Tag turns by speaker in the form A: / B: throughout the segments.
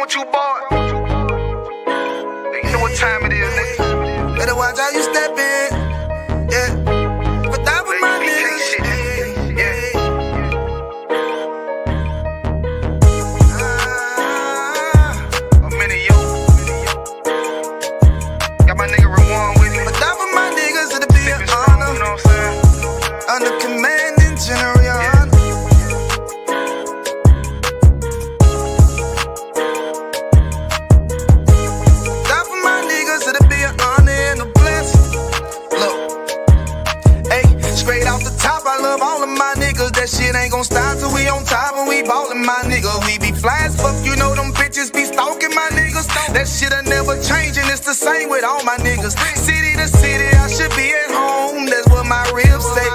A: With you, boy. You know what time it is, nigga. Better watch how you step in. Yeah. But that was my nigga. Yeah. I'm in you. Got my nigga Rewan with me. But that was my niggas, it'll be an honor. You know what I'm saying? Under commanding general. I love all of my niggas, that shit ain't gon' stop till we on top and we ballin', my nigga. We be fly as fuck, you know them bitches be stalking my niggas. That shit'll never change and it's the same with all my niggas. City to city, I should be at home, that's what my ribs say.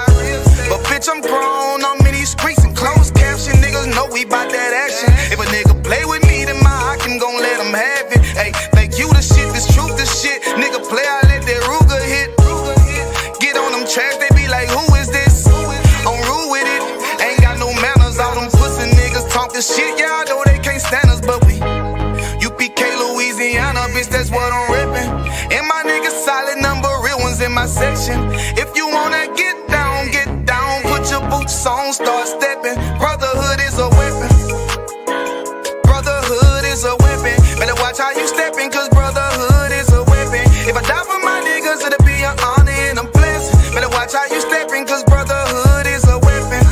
A: But bitch, I'm grown, I'm in these streets and closed caption. Niggas know we bout that action. If a nigga play with me, then my Hakim gon' let him have it. Hey, make you the shit, this truth the shit. Nigga play, I let that Ruger hit. Get on them tracks, they be like, who is this? I'm rude with it, ain't got no manners. All them pussy niggas talkin' shit, yeah, I know they can't stand us, but we UPK, Louisiana, bitch, that's what I'm reppin'. And my niggas solid, number real ones in my section. If you wanna get down, put your boots on, start steppin'. Brotherhood is a weapon. Brotherhood is a weapon. Better watch how you steppin', cause brotherhood is a weapon. If I die for my niggas, it'll be an honor and a blessing. Better watch how you steppin', cause brotherhood is a weapon.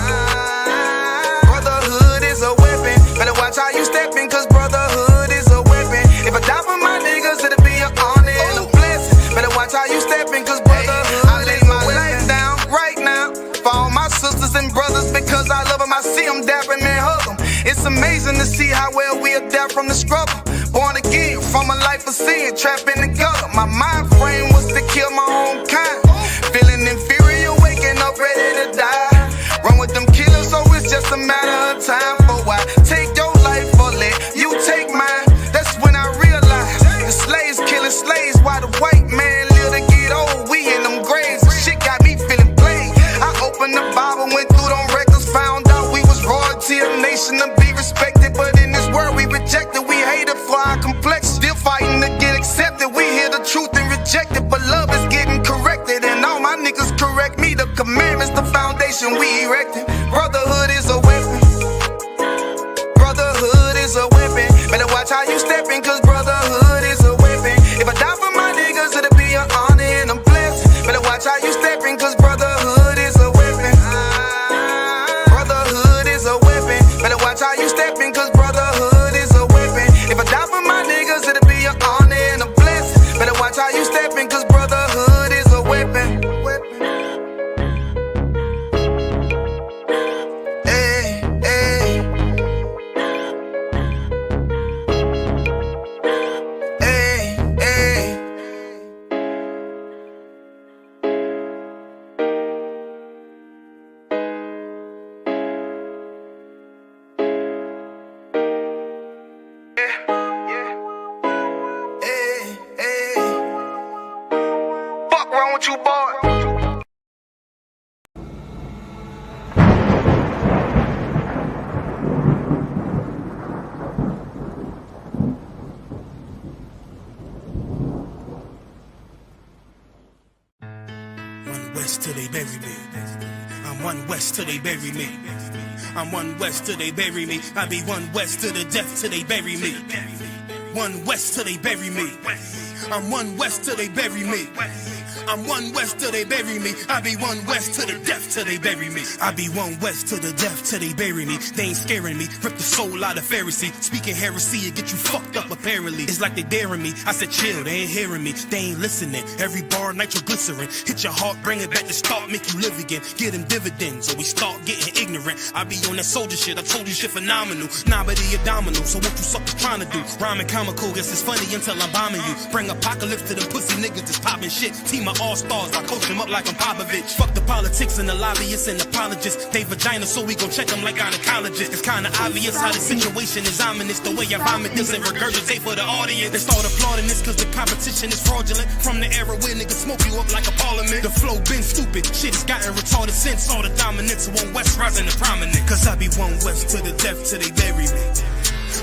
A: Brotherhood is a weapon. Better watch how you steppin', cause brotherhood is a weapon. If I die for my niggas, it'll be an honor and a blessing. Better watch how you steppin', cause brotherhood I lay my life down right now for all my sisters and brothers, because I love them. I see them dapping, man, hug them. It's amazing to see how well we adapt from the struggle. Born again from a life of sin, trapping together. My mind frame was to kill my own kind. Feeling inferior, waking up ready to die. Run with them killers, so it's just a matter of time. For why take your life or let you take mine? That's when I realized the slaves killing slaves while the white man live to get old. We in them graves, and shit got me feeling played. I opened the Bible, went through them records, found out we was royalty, a nation to be respected. But in this world we rejected, we hated for our complex. Still fighting to get accepted. We hear the truth and reject it, but love is getting corrected. And all my niggas correct me. The commandments, the foundation we erected. Brotherhood is a weapon. Brotherhood is a weapon. Better watch how you steppin', cause brotherhood is a weapon. If I die for my niggas, it'll be an honor and a blessing. Better watch how you steppin', cause brotherhood is a weapon. Brotherhood is a weapon. Better watch how you steppin', cause brotherhood is a weapon. If I die for my niggas, it'll be an honor and a blessing. Better watch how you steppin', cause brotherhood is a weapon. Wrong with you, boy?
B: One West till they bury me. I'm one West till they bury me. I'm one West till they bury me. I be one West to the death till they bury me. One West till they bury me. I'm one West till they bury me. I'm one West till they bury me. I be one West to the death till they bury me. I be one West to the death till they bury me. They ain't scaring me. Rip the soul out of Pharisee. Speaking heresy, it get you fucked up apparently. It's like they daring me. I said chill, they ain't hearing me. They ain't listening. Every bar nitroglycerin. Hit your heart, bring it back to start, make you live again. Get them dividends, so we start getting ignorant. I be on that soldier shit. I told you shit phenomenal. Nah, but he a domino. So what you suckers trying to do? Rhyming comical, guess it's funny until I'm bombing you. Bring apocalypse to them pussy niggas that's popping shit. Team are all-stars. I coach them up like I'm Popovich. Fuck the politics and the lobbyists and apologists. They vagina, so we gon' check them like gynecologists. It's kinda obvious how the situation is ominous. The way I vomit this and regurgitate for the audience. They start applauding this cause the competition is fraudulent. From the era where niggas smoke you up like a parliament. The flow been stupid, shit has gotten retarded since. All the dominance of one West rising to prominent. Cause I be one West to the death till they bury me.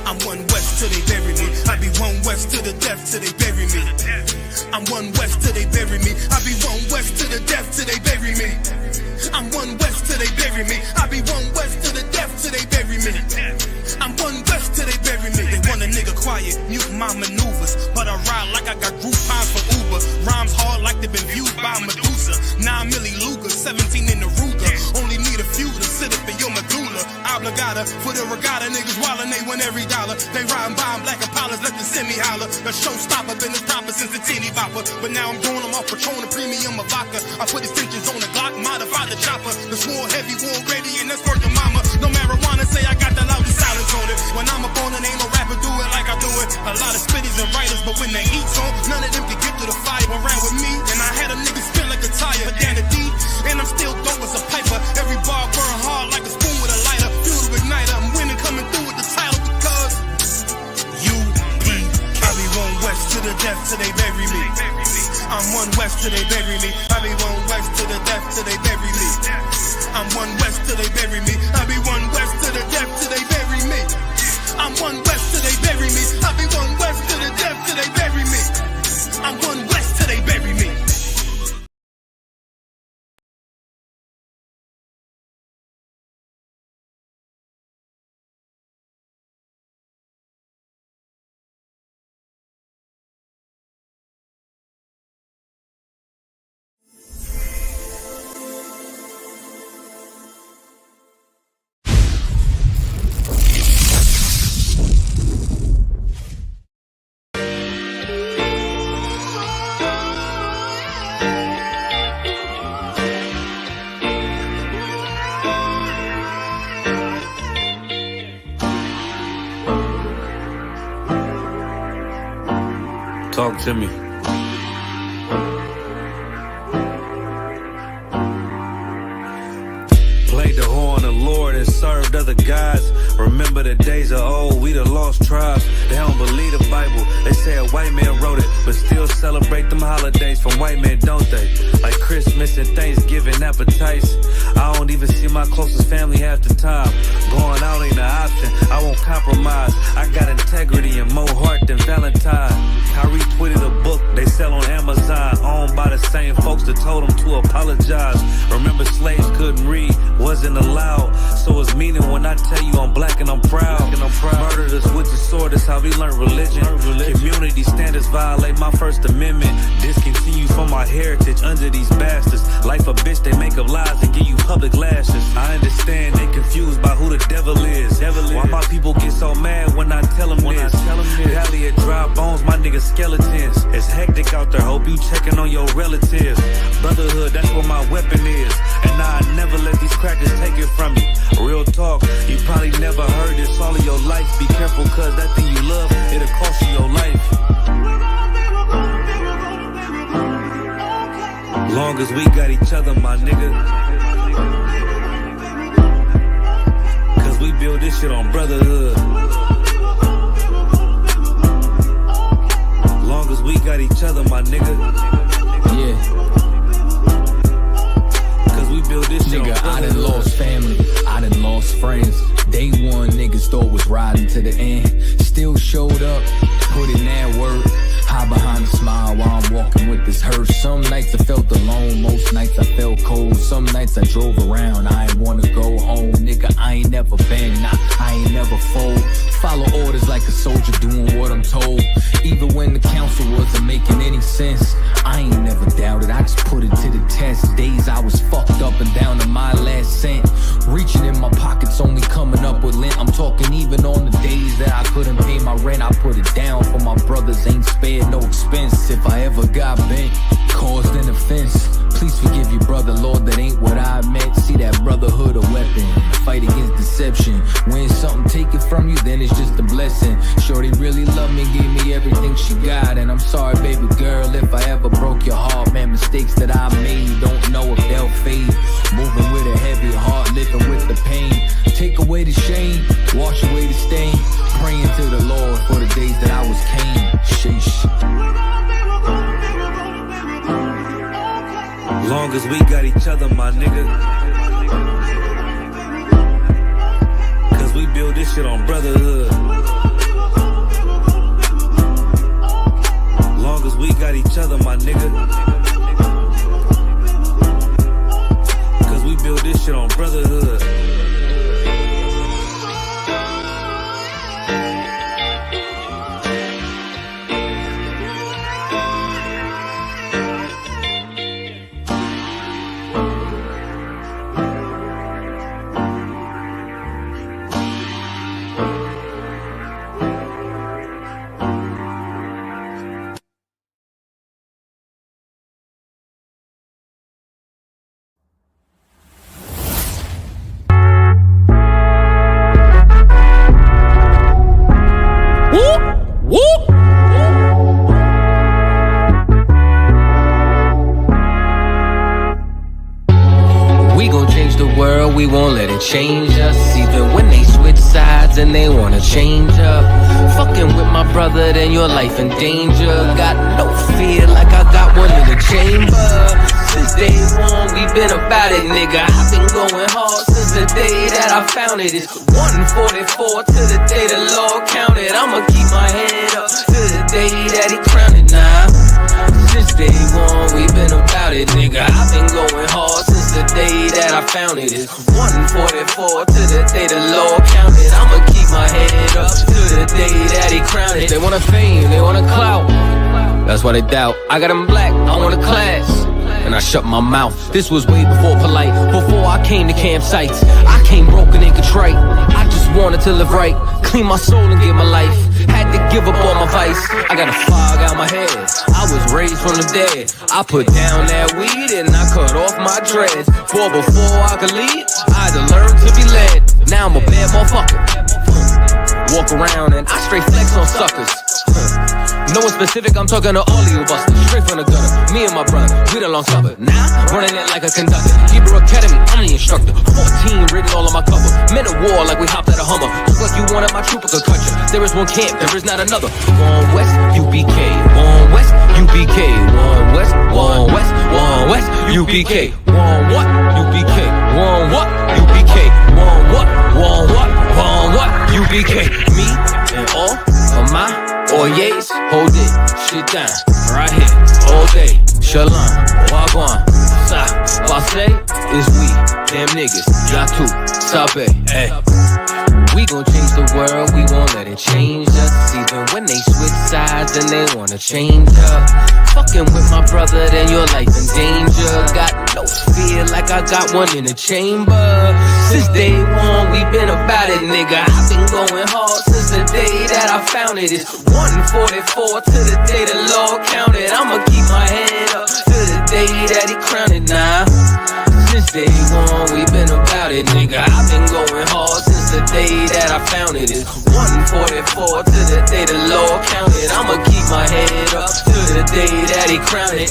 B: I'm one West till they bury me. I be one West to the death till they bury me. I'm one West till they bury me. I be one West to the death till they bury me. I'm one West till they bury me. I be one West to the death till they bury me. I'm one West till they bury me. They want a nigga quiet, mute my maneuvers, but I ride like I got Groupon for Uber. Rhymes hard like they been viewed by Medusa. 9 milli Luger, 17 in the Ruger. Only need a few to sit up in your medulla. Obligata for the regatta, niggas wildin', they win every dollar. They riding by in black Impalas, let the semi holler. The showstopper, been the proper since the teeny bopper. But now I'm doing them off Patron, a premium of vodka. I put extensions on the Glock, modify the chopper. The swore heavy, war ready, and that's worth the mama. No marijuana, say I got the loudest silence on it. When I'm up on it, ain't no rapper do it like I do it. A lot of spitties and writers, but when the heat's on, none of them can get through the fire around with me. And I had a nigga spin like a tire, but down the deep, and I'm still dope as a piper. Every bar burn hard like a spoon with a lighter. Fuel to igniter, I'm winning, coming through with the title because UPK. I be one West to the death till they bury me. I'm one West till they bury me. I be one West to the death till they bury me. I'm one West till they bury me. I be one West to the death till they bury me. I'm one West till they bury me. I be one West to the death till they bury me. I'm one West till they bury me.
C: Talk to me. Played the horn of Lord and served other gods. Remember the days of old, we the lost tribes. They don't believe the Bible, they say a white man wrote it, but still celebrate them holidays from white men, don't they? Like Christmas and Thanksgiving appetites. I don't even see my closest family half the time. Going out ain't an option, I won't compromise. I got integrity and more heart than Valentine. I retweeted a book they sell on Amazon, owned by the same folks that told them to apologize. Remember slaves couldn't read, wasn't allowed, so it's meaning when I tell you I'm black and I'm proud. Murdered us with the sword, that's how we learned religion. Community standards violate my First Amendment. Discontinue from our heritage under these bastards. Life a bitch, they make up lies and give you public lashes. I understand they confused by who the devil is. Why my people get so mad when I tell them this? Valley of dry bones, my niggas skeletons. It's hectic out there, hope you checking on your relatives. Brotherhood, that's what my weapon is. And I never let these crackers take it from me. Real talk, you probably never heard this all of your life. Be careful, cause that thing you love, it'll cost you your life. Long as we got each other, my nigga. Cause we build this shit on brotherhood. Long as we got each other, my nigga.
D: Yeah.
C: We build this shit
D: nigga,
C: on
D: I done lost family, I done lost friends. Day one, niggas thought was riding to the end. Still showed up, put in that work. Hide behind a smile while I'm walking with this hearse. Some nights I felt alone, most nights I felt cold. Some nights I drove around, I ain't wanna go home. Nigga, I ain't never been, nah, I ain't never fold. Follow orders like a soldier doing what I'm told. Even when the council wasn't making any sense, I ain't never doubted, I just put it to the test. Days I was fucked up and down to my last cent. Reaching in my pockets, only coming up with lint. I'm talking even on the days that I couldn't pay my rent. I put it down for my brothers, ain't spared no expense. If I ever got bent, caused an offense, please forgive you, brother, Lord, that ain't what I meant. See that brotherhood a weapon, fight against deception. When something taken from you, then it's just a blessing. Shorty really loved me, gave me everything she got. And I'm sorry, baby girl, if I ever broke your heart, man, mistakes that I made, don't know if they'll fade. Moving with a heavy heart, living with the pain. Take away the shame, wash away the stain. Praying to the Lord for the days that I was Cain. Sheesh.
C: Long as we got each other, my nigga. Cause we build this shit on brotherhood. Long as we got each other, my nigga. Cause we build this shit on brotherhood.
E: We won't let it change us, even when they switch sides and they wanna change up. Fucking with my brother, then your life in danger. Got no fear like I got one in the chamber. Since day one, we been about it, nigga. I've been going hard since the day that I found it. It's 144 to the day the Lord counted. I'ma keep my head up to the day that he crowned it now. Since day one, we been about it, nigga. I've been going hard since the day that I found it. It's 144 to the day the Lord counted. I'ma keep my head up to the day that he crowned it. They want a fame, they want a clout. That's why they doubt. I got them black, I want a class. And I shut my mouth. This was way before polite, before I came to campsites. I came broken and contrite. I just wanted to live right, clean my soul and give my life. Had to give up all my vice. I got a fog out my head. I was raised from the dead. I put down that weed and I cut off my dreads. For before I could lead, I had to learn to be led. Now I'm a bad motherfucker. Walk around and I straight flex on suckers. No one specific, I'm talking to all of you busters. Straight from the gutter, me and my brother, we done long suffered. Now, running it like a conductor. Hebrew Academy, I'm the instructor. 14 written all on my cover. Men of war like we hopped at a Hummer. Look like you wanted my trooper could cut you. There is one camp, there is not another. One West, UPK. One West, UPK. One West, one West, one West, UPK. One what? UPK. One what? UPK. One what? One what? One what? UPK. Me and all of my Oyes, hold it, shit down, right here, all day. Shalom, wagwan, sa, passe, is we, damn niggas, yatu, sabe, eh. We gon' change the world, we won't let it change us. Even when they switch sides and they wanna change up. Fucking with my brother, then your life in danger. Got no fear like I got one in the chamber. Since day one, we been about it, nigga. I've been going hard since the day that I found it. It's 144 to the day the Lord counted. I'ma keep my head up to the day that he crowned it now. Since day one, we been about it, nigga. I've been going hard since the day that I found it. It's 144 to the day the Lord counted. I'ma keep my head up to the day that he crowned it.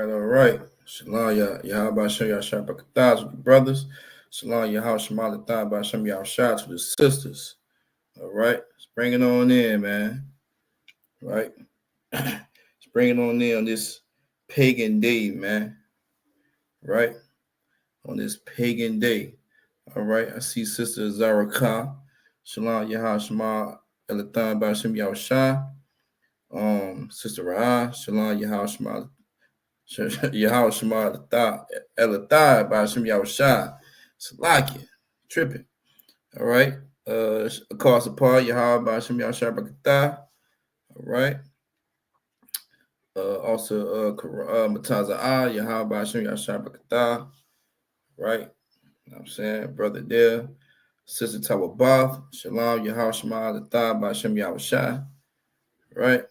F: All right. Shalom, y'all by Shem, y'all shot by Kathaz with the brothers. Shalom, y'all Shema Thigh by Shem, y'all shots with the sisters. All right. Let's bring it on in, man. All right. Let's bring it on in on this pagan day, man. All right. On this pagan day. All right. I see Sister Zara Khan. Shalom, Yahal Shema Elathan by Shem, y'all shot. Sister Ra, Shalom, Yahal Shema. Yahweh Shema Elathai by Hashem Yahushua. Salakia. Tripping. All right. Across the part, Yahweh Bashim Yahshua Bakatah. All right. Also, Mataza Ah, Yahweh Bashim Yahshua Bakatah. Right. You know what I'm saying? Brother there. Sister Tawabath. Shalom, Yahweh Shema Latah Bashim Yahshua. Right.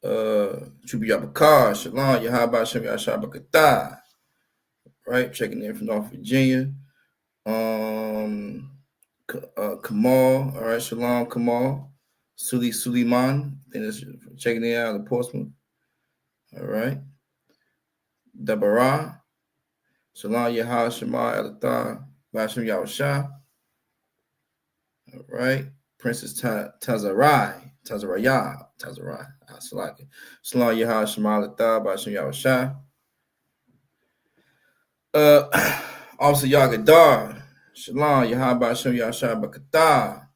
F: Chubi Yabakar. Shalom, Yahweh Bashim Yahshua Bakatah. Right. Checking in from North Virginia. Kamal, all right, Shalom, Kamal, Suleiman, I think that's checking it out of Portsmouth. All right, Deborah, Shalom, Yahal, Shema, Elathar, Bashim Yahusha. All right, Princess Tazarai, Salaki. Shalom, Yahal, Shema, Elathar, Bashim Yahusha. Officer Yagadar, Shalom, Yahal, Bashim Yahusha, Bakatah.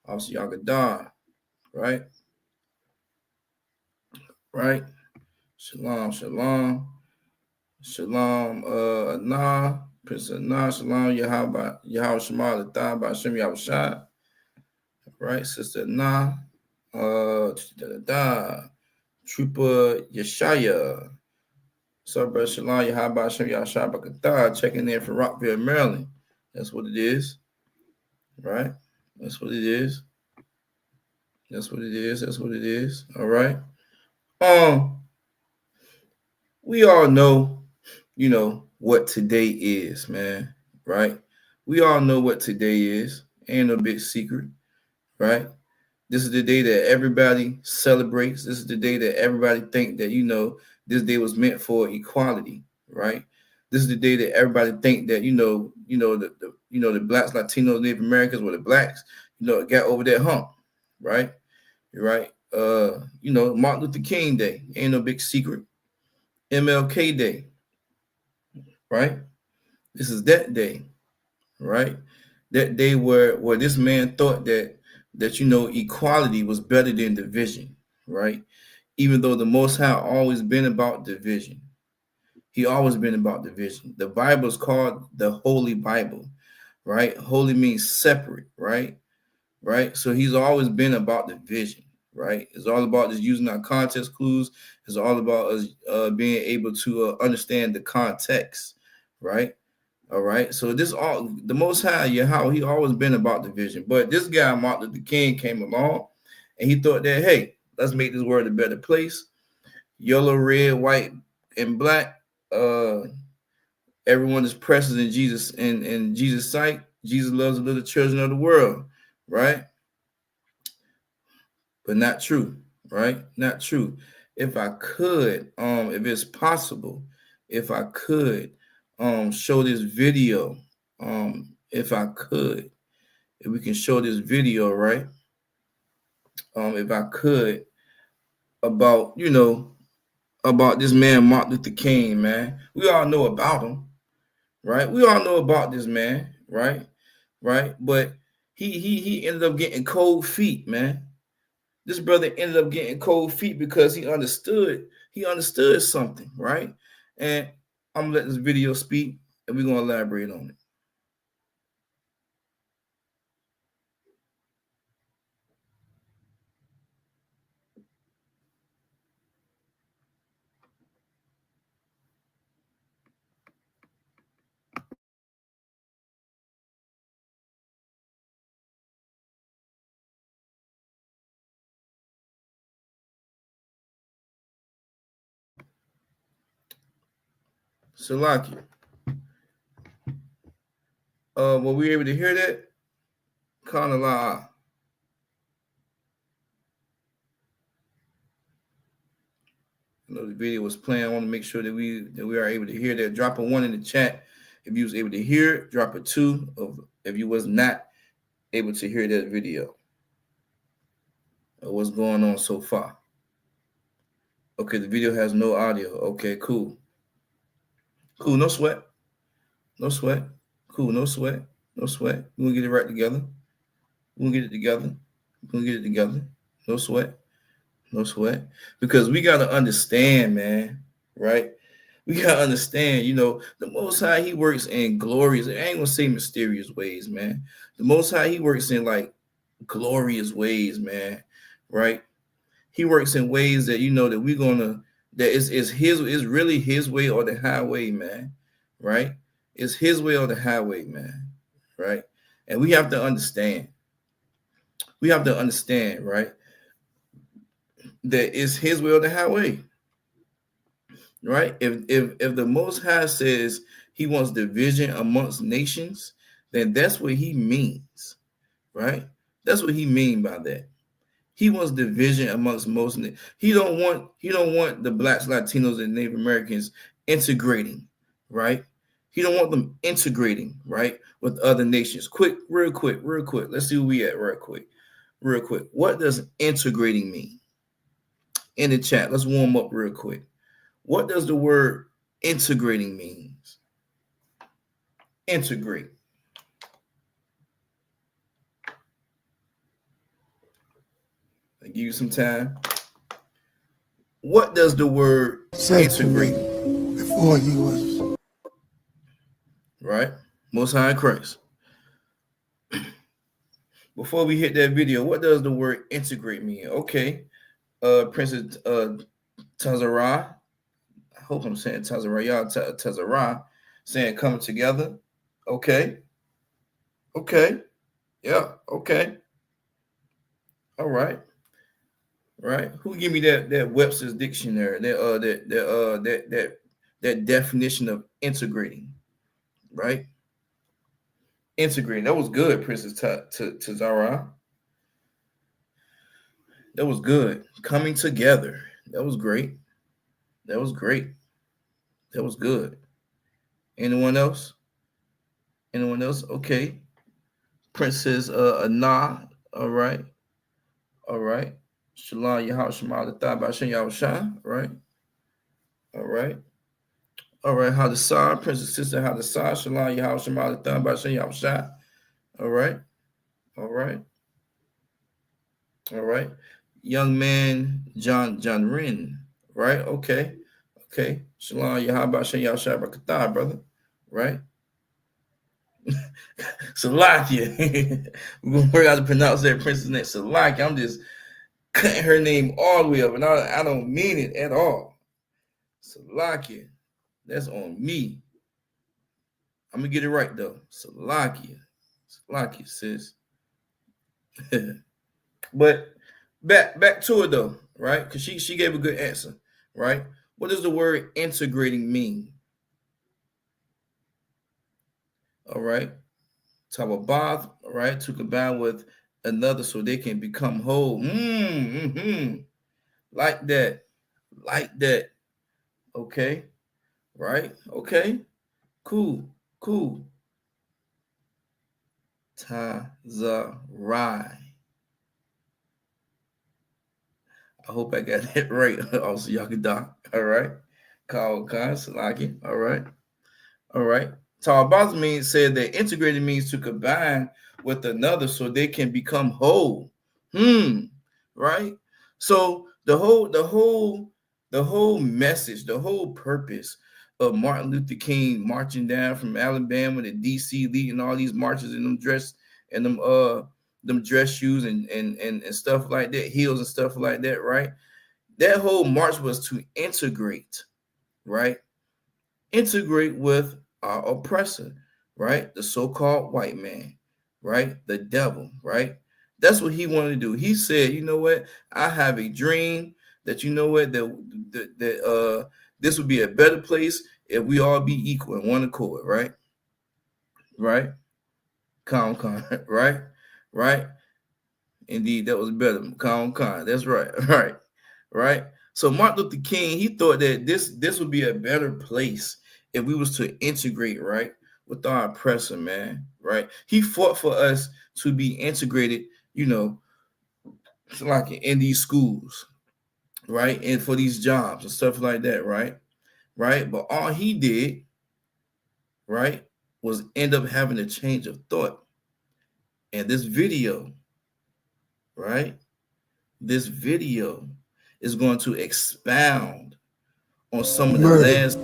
F: Officer Yagadar. Right? Right? Shalom, shalom. Shalom, Anah, Princess Anah, shalom, Yahweh Shema, Latah, Ba'ashem Yahushua. Right? Sister Anah, Trooper Yeshaya. So, brother, shalom, Yahweh Ba'ashem Yahushua, Bakatah, checking in from Rockville, Maryland. That's what it is. Right? That's what it is. That's what it is. That's what it is. All right. We all know, what today is, man, right? We all know what today is. Ain't no big secret, right? This is the day that everybody celebrates. This is the day that everybody think that, this day was meant for equality, right? This is the day that everybody think that, the blacks, Latinos, Native Americans, or the blacks, got over that hump, right? You're right. Martin Luther King Day, ain't no big secret. MLK Day, right? This is that day, right? That day where this man thought that equality was better than division, right? Even though the Most High always been about division. He always been about division. The Bible is called the Holy Bible, right? Holy means separate, right? Right? So he's always been about division, right? It's all about just using our context clues. It's all about us being able to understand the context, right? All right. So the Most High, Yahweh, he always been about division. But this guy, Martin Luther King, came along and he thought that, hey, let's make this world a better place. Yellow, red, white, and black. Everyone is precious in Jesus in Jesus' sight. Jesus loves the little children of the world, right? But not true, right? Not true. If I could, if it's possible, if I could show this video, if we can show this video, right? If I could, about about this man Martin Luther King, man. We all know about him, right? We all know about this man, right? Right? But he ended up getting cold feet, man. This brother ended up getting cold feet because he understood something, right? And I'm gonna let this video speak, and we're gonna elaborate on it. Salaki. Were we able to hear that? Kana la. I know the video was playing. I want to make sure that we are able to hear that. Drop a 1 in the chat if you was able to hear it. Drop a 2 if you was not able to hear that video. What's going on so far? Okay, the video has no audio. Okay, cool. Cool, no sweat. No sweat. Cool, no sweat. No sweat. We're gonna get it right together. We're gonna get it together. We're gonna get it together. No sweat. No sweat. Because we gotta understand, man, right? We gotta understand, the Most High, He works in glorious. I ain't gonna say mysterious ways, man. The Most High, He works in like glorious ways, man. Right? He works in ways that that we're gonna that is really His way or the highway, man. Right? It's His way or the highway, man. Right? And we have to understand. We have to understand, right? That it's His way or the highway. Right? If the Most High says He wants division amongst nations, then that's what He means, right? That's what He mean by that. He wants division amongst most. He don't want the blacks, Latinos, and Native Americans integrating, right? He don't want them integrating, right, with other nations. Real quick. Let's see where we at, real quick. What does integrating mean? In the chat, let's warm up real quick. What does the word integrating means? Integrate. I give you some time. What does the word integrate
G: before he was
F: right? Most High in Christ. Before we hit that video, what does the word integrate mean? Okay, Princess Tazara. I hope I'm saying Tazara. Y'all Tazara saying coming together. Okay. Yeah. Okay. All right. Right. Who give me that Webster's dictionary? That definition of integrating. Right. Integrating. That was good, Princess Tazara. That was good. Coming together. That was great. That was good. Anyone else? Okay. Princess Anah. All right. Shalom Yahal Shema the Thai Bashan Yahusha. Right. All right. Hadasar, Princess Sister Hadasar. Shalom Yahal Shema the Thai Bashan Yahusha. All right. Young man John Rin. Right. Okay. Shalom Yahal Bashan Yahusha Brakatah, brother. Right. Salakia. We're gonna work out to pronounce that princess name. Salakia. I'm just cutting her name all the way up, and I don't mean it at all. Salakia. That's on me. I'm gonna get it right though. Salakia, sis. But back to it though, right? Because she gave a good answer, right? What does the word integrating mean? All right. Tawabath, right? To combine with another so they can become whole. Like that. Okay. Right? Okay. Cool. Tazarai. I hope I got that right. Also, Yakida. All right. Kyle Khan Salaki. All right. Tawabaz said that integrated means to combine with another so they can become whole. Right? So the whole message, the whole purpose of Martin Luther King marching down from Alabama to DC, leading all these marches in them dress shoes and stuff like that, heels and stuff like that, right? That whole march was to integrate, right? Integrate with our oppressor, right? The so-called white man, right? The devil, right? That's what he wanted to do. He said, you know what? I have a dream that that this would be a better place if we all be equal in one accord, right? Right? Con, right? Indeed, that was better. Con. That's right. Right? So Martin Luther King, he thought that this would be a better place if we was to integrate, right, with our oppressor, man, right? He fought for us to be integrated, like in these schools, right, and for these jobs and stuff like that, right? But all he did, right, was end up having a change of thought. And this video, right, this video is going to expound on some of the
G: murdered.
F: last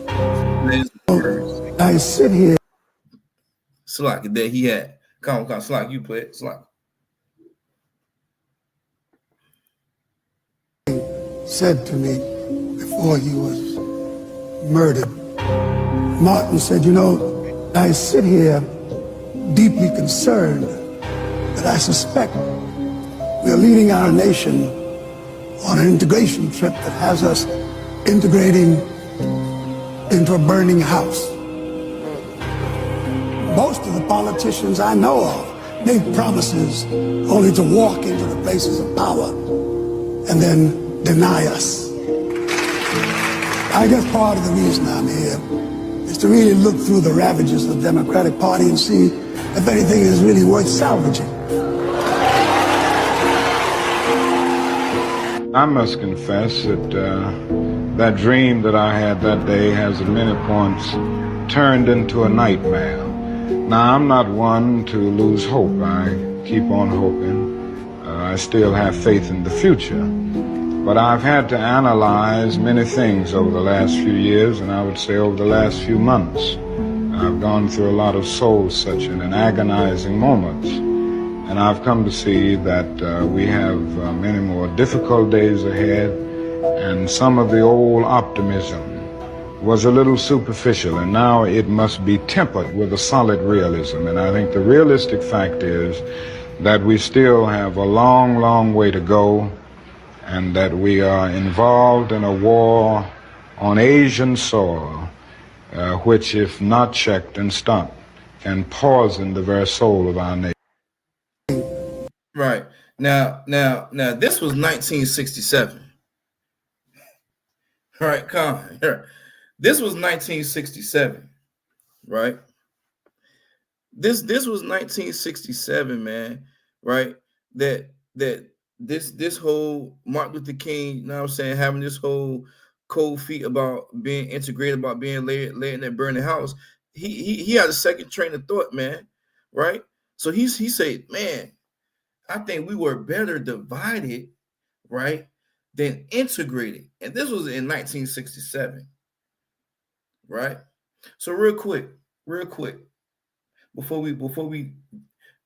F: words.
G: I sit here.
F: Slack that he had. Come on, Slack, you play it. Slack.
G: Said to me before he was murdered. Martin said, you know, I sit here deeply concerned that I suspect we're leading our nation on an integration trip that has us integrating into a burning house. Most of the politicians I know of make promises only to walk into the places of power and then deny us. I guess part of the reason I'm here is to really look through the ravages of the Democratic Party and see if anything is really worth salvaging.
H: I must confess that that dream that I had that day has at many points turned into a nightmare. Now, I'm not one to lose hope. I keep on hoping. I still have faith in the future. But I've had to analyze many things over the last few years, and I would say over the last few months. I've gone through a lot of soul-searching and agonizing moments, and I've come to see that we have many more difficult days ahead, and some of the old optimism was a little superficial, and now it must be tempered with a solid realism. And I think the realistic fact is that we still have a long, long way to go, and that we are involved in a war on Asian soil, which, if not checked and stopped, can poison the very soul of our nation.
F: Right. Now, this was 1967. All right, come on. This was 1967, right? This was 1967, man, right? That this whole Martin Luther King, you know what I'm saying, having this whole cold feet about being integrated, about being laid in that burning house. He had a second train of thought, man, right? So he said, man, I think we were better divided, right, than integrated. And this was in 1967, right? So real quick, before we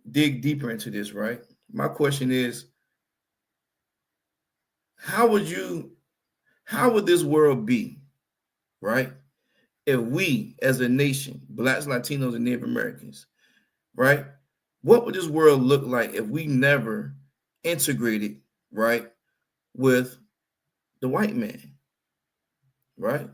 F: dig deeper into this, right? My question is, how would this world be, right, if we as a nation, Blacks, Latinos, and Native Americans, right, what would this world look like if we never integrated, right, with the white man, right?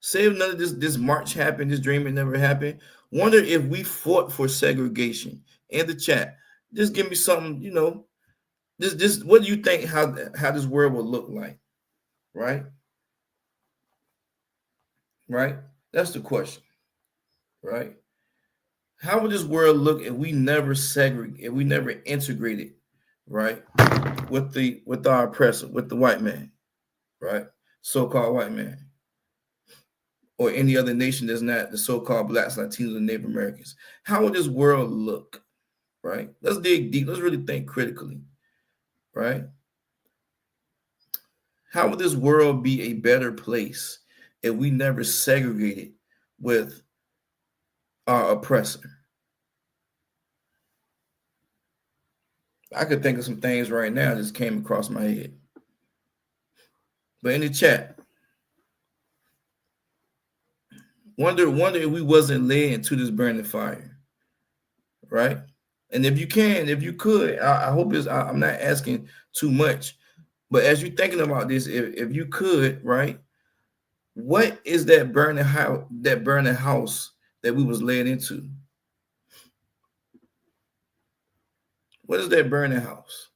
F: Say if none of this march happened, this dream never happened. Wonder if we fought for segregation. In the chat, just give me something, you know. This what do you think how this world would look like, right? Right? That's the question, right? How would this world look if we never segregated, if we never integrated, right, with our oppressor, with the white man, right? So-called white man, or any other nation that's not the so-called Blacks, Latinos, and Native Americans. How would this world look, right? Let's dig deep. Let's really think critically, right? How would this world be a better place if we never segregated with our oppressor? I could think of some things right now that just came across my head. But in the chat, wonder if we wasn't led into this burning fire, right? And if you could, I hope I'm not asking too much, but as you're thinking about this, if you could, right, what is that burning house that we was led into? What is that burning house?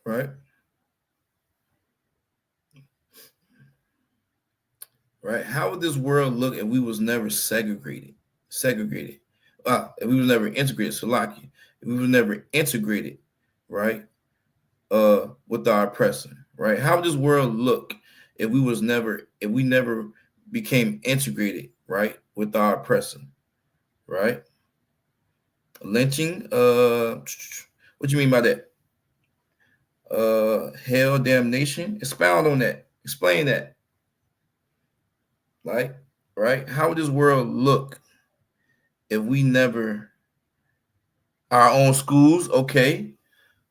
F: Right? Right? How would this world look if we was never segregated? If we was never integrated, Salaki, if we was never integrated, right? With our oppressor, right? How would this world look if we never became integrated, right, with our oppressor, right? Lynching, what do you mean by that? Hell, damnation. Expound on that. Explain that. Like, right? How would this world look if we never our own schools? Okay.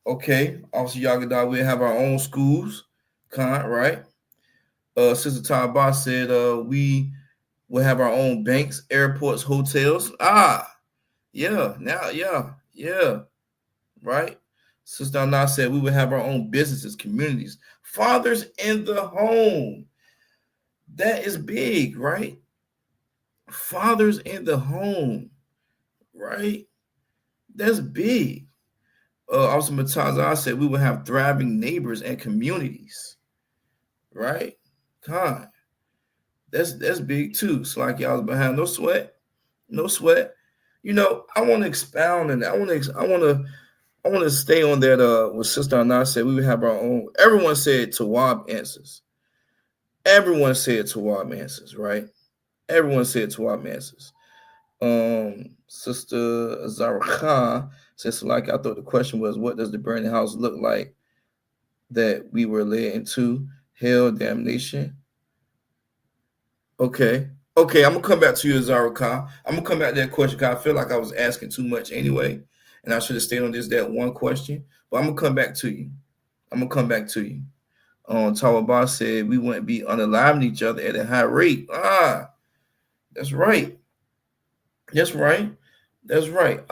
F: Obviously, Yagadah, we'll have our own schools, right? Sister Taba said we will have our own banks, airports, hotels. Yeah, now, yeah, right? Sister Anna said we would have our own businesses, communities, fathers in the home. That is big, right? Fathers in the home, right? That's big. Also, Mataza said we would have thriving neighbors and communities, right? God, that's big too. So like y'all was behind, no sweat. You know, I want to expound on that. I want to stay on that. What Sister Anna said, we would have our own. Everyone said Tawab answers. Everyone said Tawab answers, right? Everyone said Tawab answers. Sister Zara Khan says, like, I thought the question was, what does the burning house look like that we were led into? Hell, damnation. Okay, I'm gonna come back to you, Zara Khan. I'm gonna come back to that question because I feel like I was asking too much anyway, and I should have stayed on that one question. But I'm gonna come back to you. Tawabah said we wouldn't be unaliving each other at a high rate. That's right. I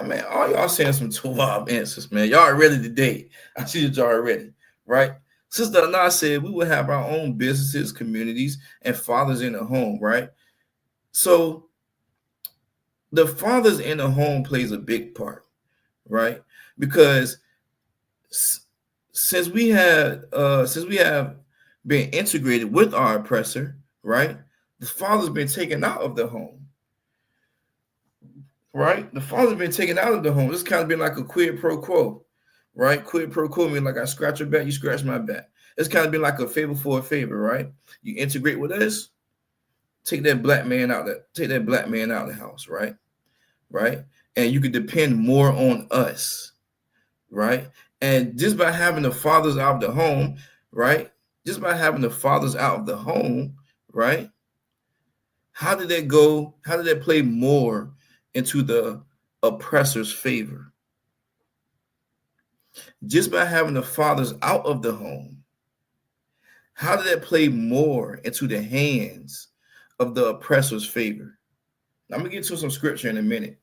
F: mean, all y'all saying some Tawab answers, man. Y'all are ready today. I see that y'all are ready, right? Sister Anna said we would have our own businesses, communities, and fathers in the home, right? So the fathers in the home plays a big part, right? Because since we have been integrated with our oppressor, right? The father's been taken out of the home, right? The father's been taken out of the home. This kind of been like a quid pro quo, right? Quid pro quo means like I scratch your back, you scratch my back. It's kind of been like a favor for a favor, right? You integrate with us, take that black man out of the house, right? Right? And you can depend more on us, right? And just by having the fathers out of the home, right? Right? How did that go? How did that play more into the oppressor's favor? Just by having the fathers out of the home, how did that play more into the hands of the oppressor's favor? I'm gonna get to some scripture in a minute.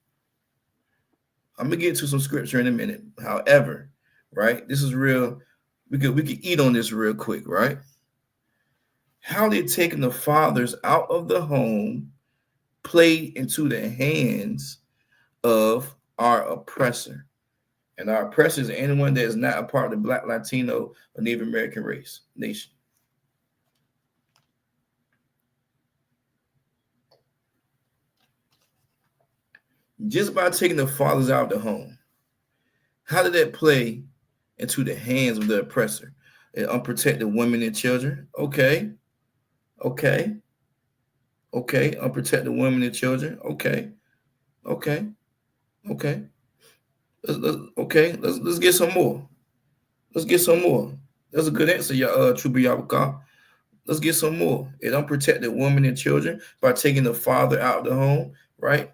F: However, right, this is real. We could eat on this real quick, right? How did taking the fathers out of the home play into the hands of our oppressor? And our oppressor is anyone that is not a part of the Black, Latino, or Native American nation. Just by taking the fathers out of the home, how did that play into the hands of the oppressor? And unprotected women and children. Okay. Unprotected women and children. Okay. Let's get some more. That's a good answer, Truby Yabaka. Let's get some more. It unprotected women and children by taking the father out of the home, right?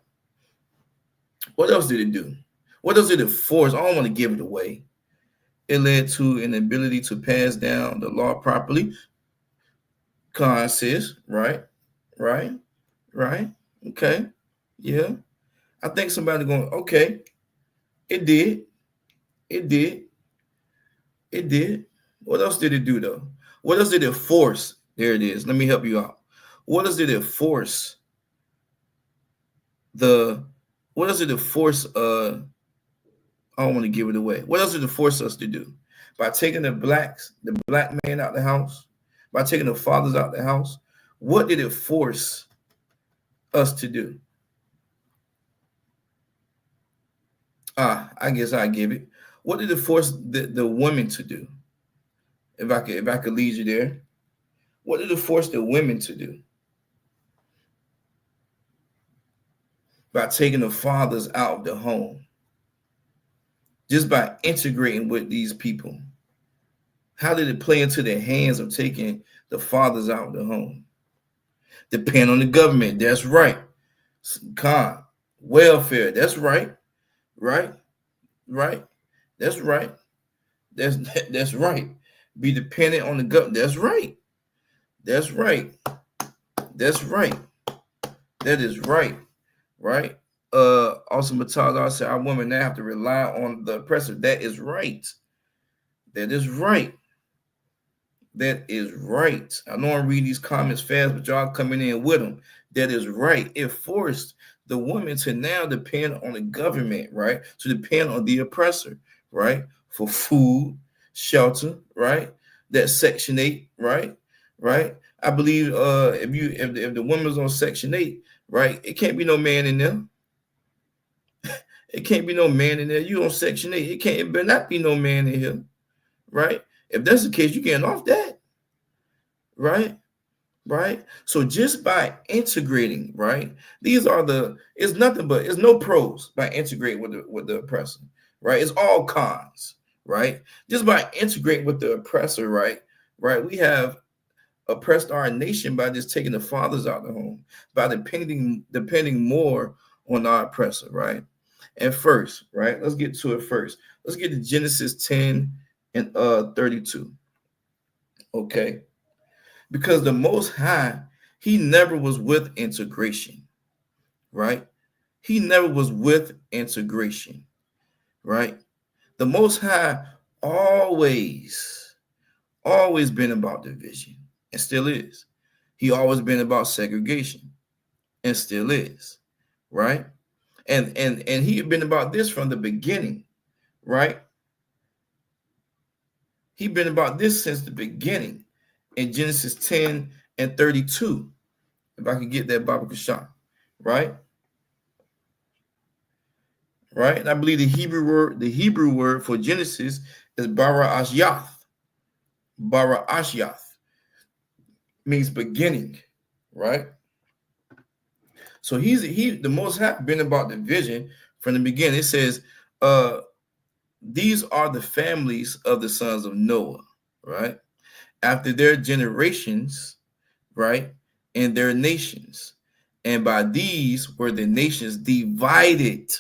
F: What else did it do? What else did it force? I don't want to give it away. It led to an ability to pass down the law properly. Sis, right? Okay. Yeah. I think somebody going, okay. It did. What else did it do though? What else did it force? There it is. Let me help you out. What else did it force? I don't want to give it away. What else did it force us to do? By taking the black man out the house, by taking the fathers out the house, what did it force us to do? I guess I give it. What did it force the women to do? If I could lead you there, what did it force the women to do? by taking the fathers out of the home, just by integrating with these people. How did it play into their hands of taking the fathers out of the home? Depend on the government. That's right. Con, welfare. That's right. Right. Right. That's right. That's right. Be dependent on the government. That's right. That's right. That's right. That is right. Right. Also Matadar said our women now have to rely on the oppressor. That is right. That is right. That is right. I know I'm reading these comments fast, but y'all coming in with them. That is right. It forced the woman to now depend on the government, right? To depend on the oppressor, right? For food, shelter, right? That Section 8, right? Right? I believe if the woman's on Section 8, right, it can't be no man in there. It can't be no man in there. You on Section 8. It better not be no man in here, right? If that's the case, you're getting off that, right? Right. So just by integrating, right? It's nothing but it's no pros by integrating with the oppressor, right? It's all cons, right? Just by integrating with the oppressor, right? Right. We have oppressed our nation by just taking the fathers out of the home, by depending more on our oppressor, right? And first, right? Let's get to it first. Let's get to Genesis 10 and 32. Okay. Because the Most High, he never was with integration, right? He never was with integration, right? The Most High always been about division and still is. He always been about segregation and still is, right? And he had been about this from the beginning, right? He been about this since the beginning. In Genesis 10 and 32, if I could get that Baba Kashah, right? Right? And I believe the Hebrew word for Genesis is bara ashyath. Bara ashyath means beginning, right? So the Most High been about the vision from the beginning. It says, these are the families of the sons of Noah, right? After their generations, right, and their nations. And by these were the nations divided,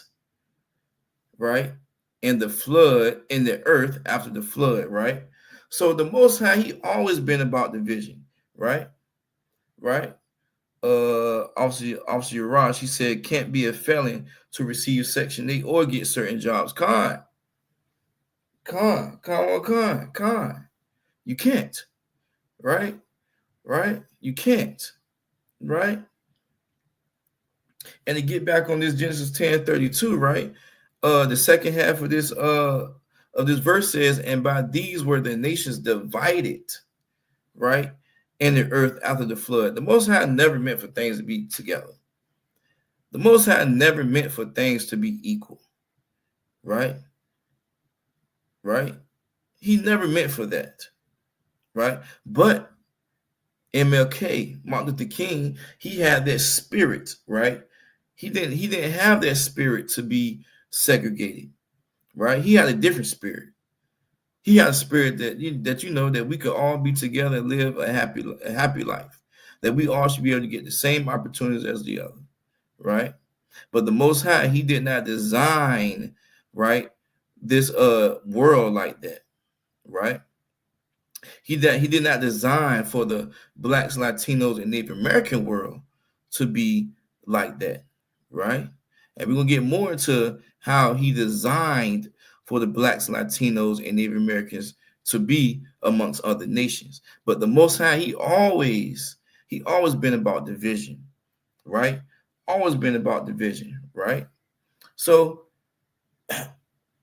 F: right, in the flood, in the earth after the flood, right? So the Most High, he always been about division, right? Right? Officer Ron, she said, can't be a felon to receive Section 8 or get certain jobs. Con. You can't. Right? Right? You can't. Right? And to get back on this Genesis 10:32, right? The second half of this verse says, and by these were the nations divided, right? In the earth after the flood. The Most High never meant for things to be together. The Most High never meant for things to be equal. Right? Right? He never meant for that. Right? But MLK, Martin Luther King, he had that spirit, right? He didn't have that spirit to be segregated, right? He had a different spirit. He had a spirit that we could all be together and live a happy life. That we all should be able to get the same opportunities as the other, right? But the Most High, he did not design, right, this world like that, right? He did not design for the Blacks, Latinos, and Native American world to be like that, right? And we're gonna get more into how he designed for the Blacks, Latinos, and Native Americans to be amongst other nations. But the Most High, he always been about division, right? Always been about division, right? So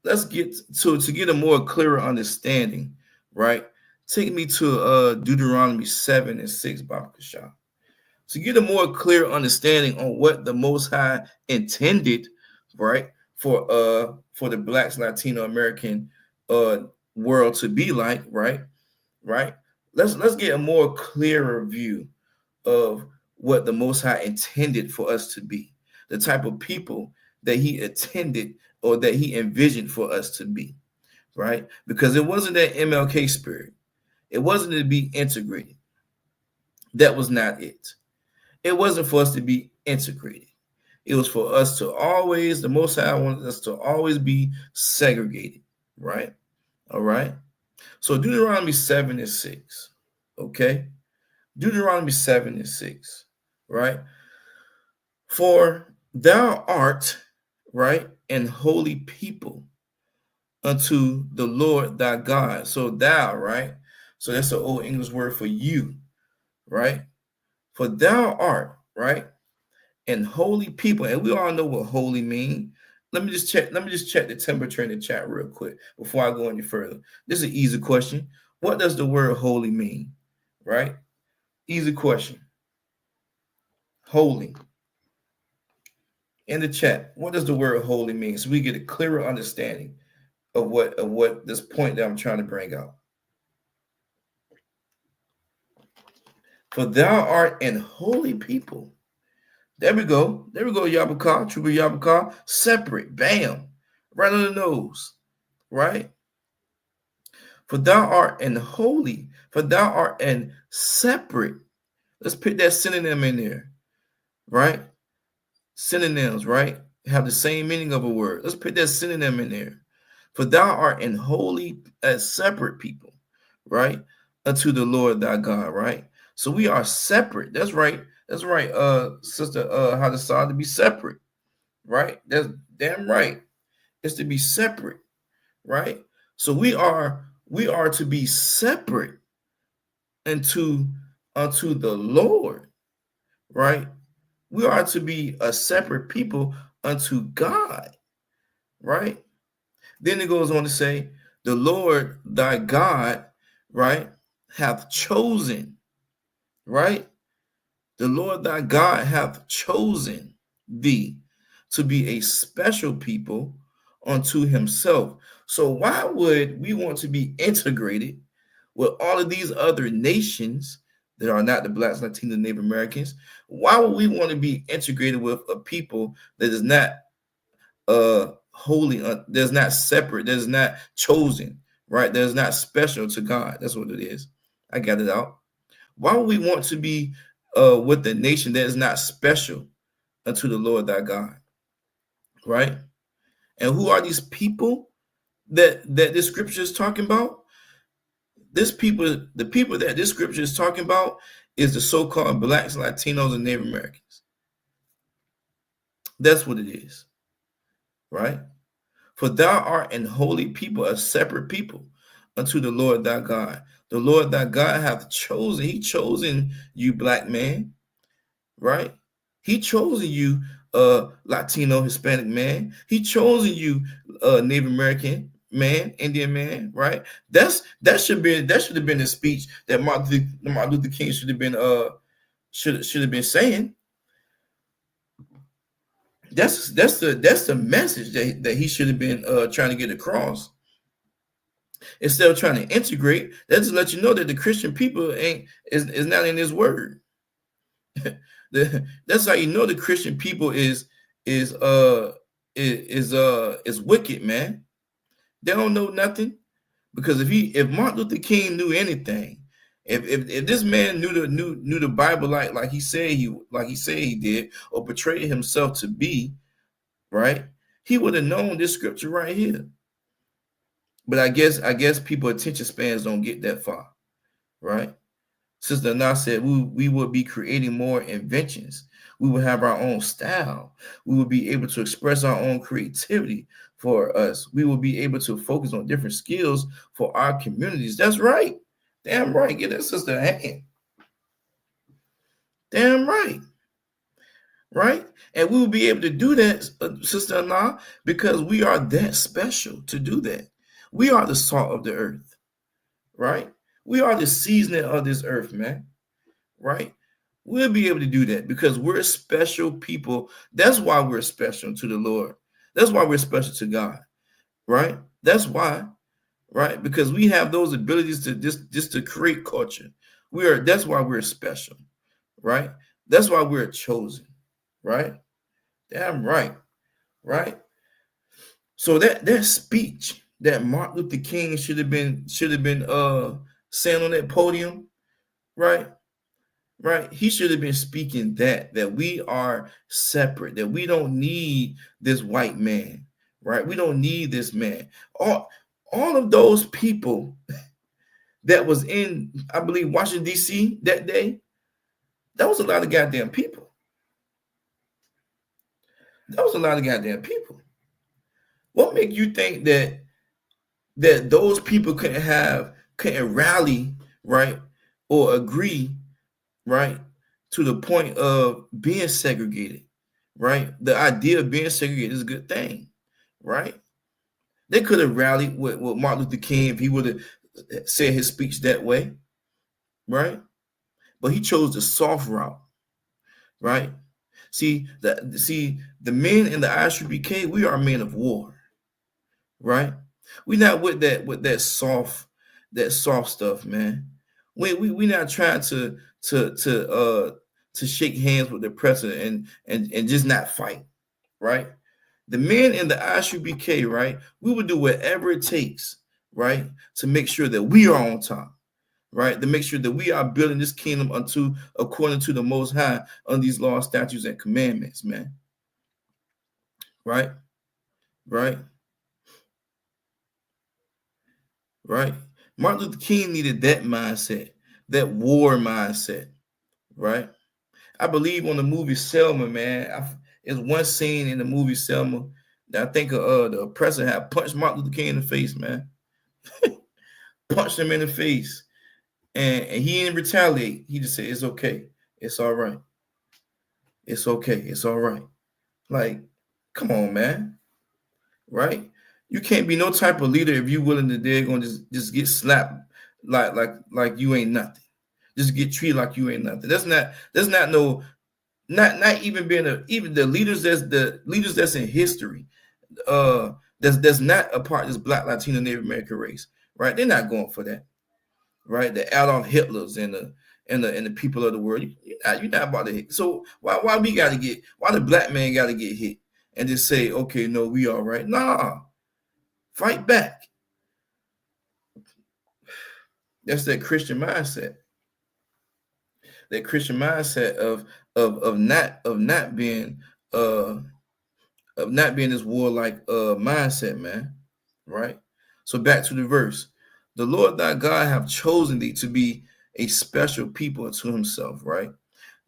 F: let's get to get a more clearer understanding, right? Take me to Deuteronomy 7 and 6, Baba Kashah. To get a more clear understanding on what the Most High intended, right, for the Blacks, Latino American world to be like, right? Let's get a more clearer view of what the Most High intended for us to be. the type of people that he attended or that he envisioned for us to be, right? Because it wasn't that MLK spirit. It wasn't to be integrated. That was not it. It wasn't for us to be integrated. It was for us to always, the Most High wanted us to always be segregated, right? All right. So Deuteronomy 7 and 6, okay? Deuteronomy 7 and 6, right? For thou art, right, an holy people unto the Lord thy God. So thou, right? So that's the old English word for you, right? For thou art, right, and holy people. And we all know what holy mean. Let me just check the temperature in the chat real quick before I go any further. This is an easy question. What does the word holy mean? Right? Easy question. Holy. In the chat, what does the word holy mean? So we get a clearer understanding of what this point that I'm trying to bring out. For thou art an holy people. There we go. There we go, Yabaka, Trooper Yabaka. Separate. Bam. Right on the nose. Right? For thou art an holy. For thou art an separate. Let's put that synonym in there. Right? Synonyms, right? Have the same meaning of a word. Let's put that synonym in there. For thou art an holy, as separate people. Right? Unto the Lord thy God. Right? So we are separate. That's right. That's right, Sister Hadasah, to be separate, right? That's damn right. It's to be separate, right? So we are to be separate unto the Lord, right? We are to be a separate people unto God, right? Then it goes on to say, the Lord thy God, right, hath chosen, right? The Lord thy God hath chosen thee to be a special people unto himself. So why would we want to be integrated with all of these other nations that are not the Blacks, Latinos, Native Americans? Why would we want to be integrated with a people that is not holy, that's not separate, that is not chosen, right? That is not special to God. That's what it is. I got it out. Why would we want to be with the nation that is not special unto the Lord thy God? Right? And who are these people that this scripture is talking about? The people that this scripture is talking about is the so-called Blacks, Latinos, and Native Americans. That's what it is. Right? For thou art an holy people, a separate people unto the Lord thy God. The Lord thy God hath chosen, he chosen you, black man, right? He chosen you, Latino, Hispanic man. He chosen you, Native American man, Indian man, right? That should have been the speech that Martin Luther King should have been saying. That's the message that he should have been trying to get across. Instead of trying to integrate, that's to let you know that the Christian people is not in his word. That's how you know the Christian people is wicked, man. They don't know nothing, because if Martin Luther King knew anything, if this man knew the Bible like he said he did, or portrayed himself to be, right, he would have known this scripture right here. But I guess people attention spans don't get that far, right? Sister Nas said we would be creating more inventions. We would have our own style. We would be able to express our own creativity for us. We will be able to focus on different skills for our communities. That's right. Damn right. Get that sister a hand. Damn right. Right? And we will be able to do that, Sister Anna, because we are that special to do that. We are the salt of the earth, right? We are the seasoning of this earth, man, right? We'll be able to do that because we're special people. That's why we're special to the Lord. That's why we're special to God, right? That's why, right? Because we have those abilities to just to create culture. That's why we're special, right? That's why we're chosen, right? Damn right. Right? So that speech that Martin Luther King should have been saying on that podium, right? Right? He should have been speaking that we are separate, that we don't need this white man, right? We don't need this man. All of those people that was in, I believe, Washington, D.C. that day, that was a lot of goddamn people. That was a lot of goddamn people. What make you think that those people couldn't rally, right, or agree, right, to the point of being segregated, right? The idea of being segregated is a good thing, right? They could have rallied with Martin Luther King if he would have said his speech that way, right? But he chose the soft route, right? See the men in the ISUPK, we are men of war, right? We not with that soft stuff, man. We not trying to shake hands with the president and just not fight, right? The men in the ISUPK, right? We will do whatever it takes, right, to make sure that we are on top, right? To make sure that we are building this kingdom according to the Most High on these laws, statutes, and commandments, man. Right, right, right. Martin Luther King needed that mindset, that war mindset, right? I believe on the movie Selma, man. It's one scene in the movie Selma that I think the oppressor had punched Martin Luther King in the face, man. Punched him in the face. And he didn't retaliate. He just said, it's okay. It's all right. It's okay. It's all right. Like, come on, man. Right? You can't be no type of leader if you willing to they're gonna just get slapped like you ain't nothing. Just get treated like you ain't nothing. That's not no not even being even the leaders that's in history, that's not a part of this Black, Latino, Native American race, right? They're not going for that, right? The Adolf Hitlers and the people of the world, you're not about to hit. So why the black man got to get hit and just say, okay, no, we all right? Nah, fight back. That's that Christian mindset. That Christian mindset of not being this warlike mindset, man. Right? So back to the verse. The Lord thy God have chosen thee to be a special people unto himself, right?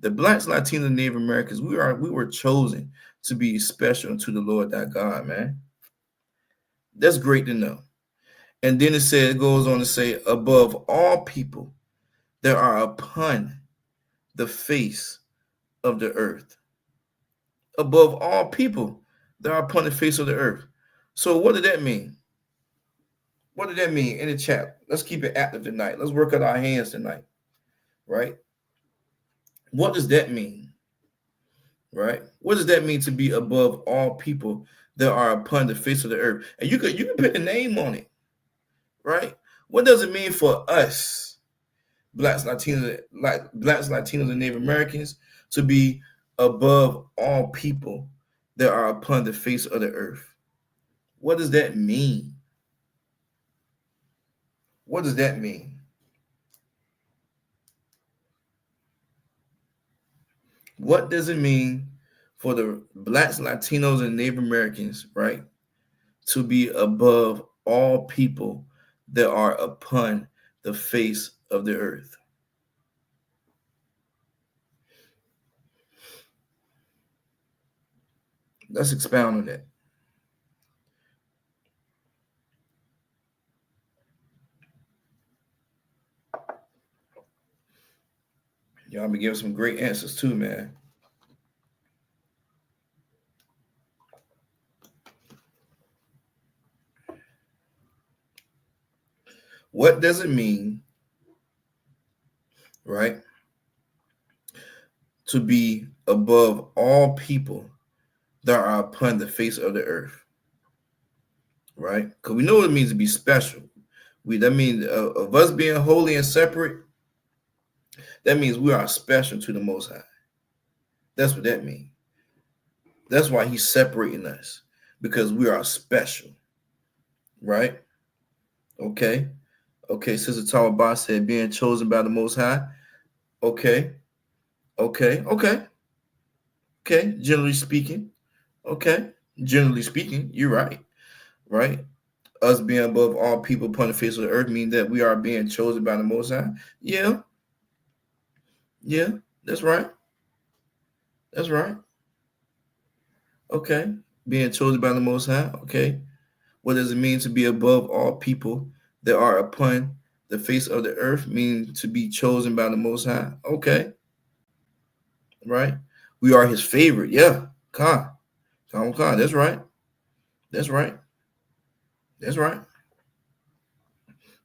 F: The Blacks, Latinos, Native Americans, we were chosen to be special unto the Lord thy God, man. That's great to know. And then it goes on to say, above all people that are upon the face of the earth. Above all people that are upon the face of the earth. So what did that mean? What did that mean in the chat? Let's keep it active tonight. Let's work out our hands tonight, right? What does that mean, right? What does that mean to be above all people that are upon the face of the earth? And you can put a name on it, right? What does it mean for us, Blacks, Latinos, and Native Americans, to be above all people that are upon the face of the earth? What does that mean? What does that mean? What does it mean for the Blacks, Latinos, and Native Americans, right, to be above all people that are upon the face of the earth? Let's expound on that. Y'all be giving some great answers too, man. What does it mean, right, to be above all people that are upon the face of the earth, right? Because we know what it means to be special. That means of us being holy and separate, that means we are special to the Most High. That's what that means. That's why he's separating us, because we are special, right? Okay. Okay, Sister Tawabah said being chosen by the Most High. Okay. Okay. Generally speaking. Okay. Generally speaking, you're right. Right? Us being above all people upon the face of the earth mean that we are being chosen by the Most High. Yeah. That's right. That's right. Okay. Being chosen by the Most High. Okay. What does it mean to be above all people that are upon the face of the earth? Mean to be chosen by the Most High. Okay. Right. We are his favorite. Yeah. Khan. That's right. That's right. That's right.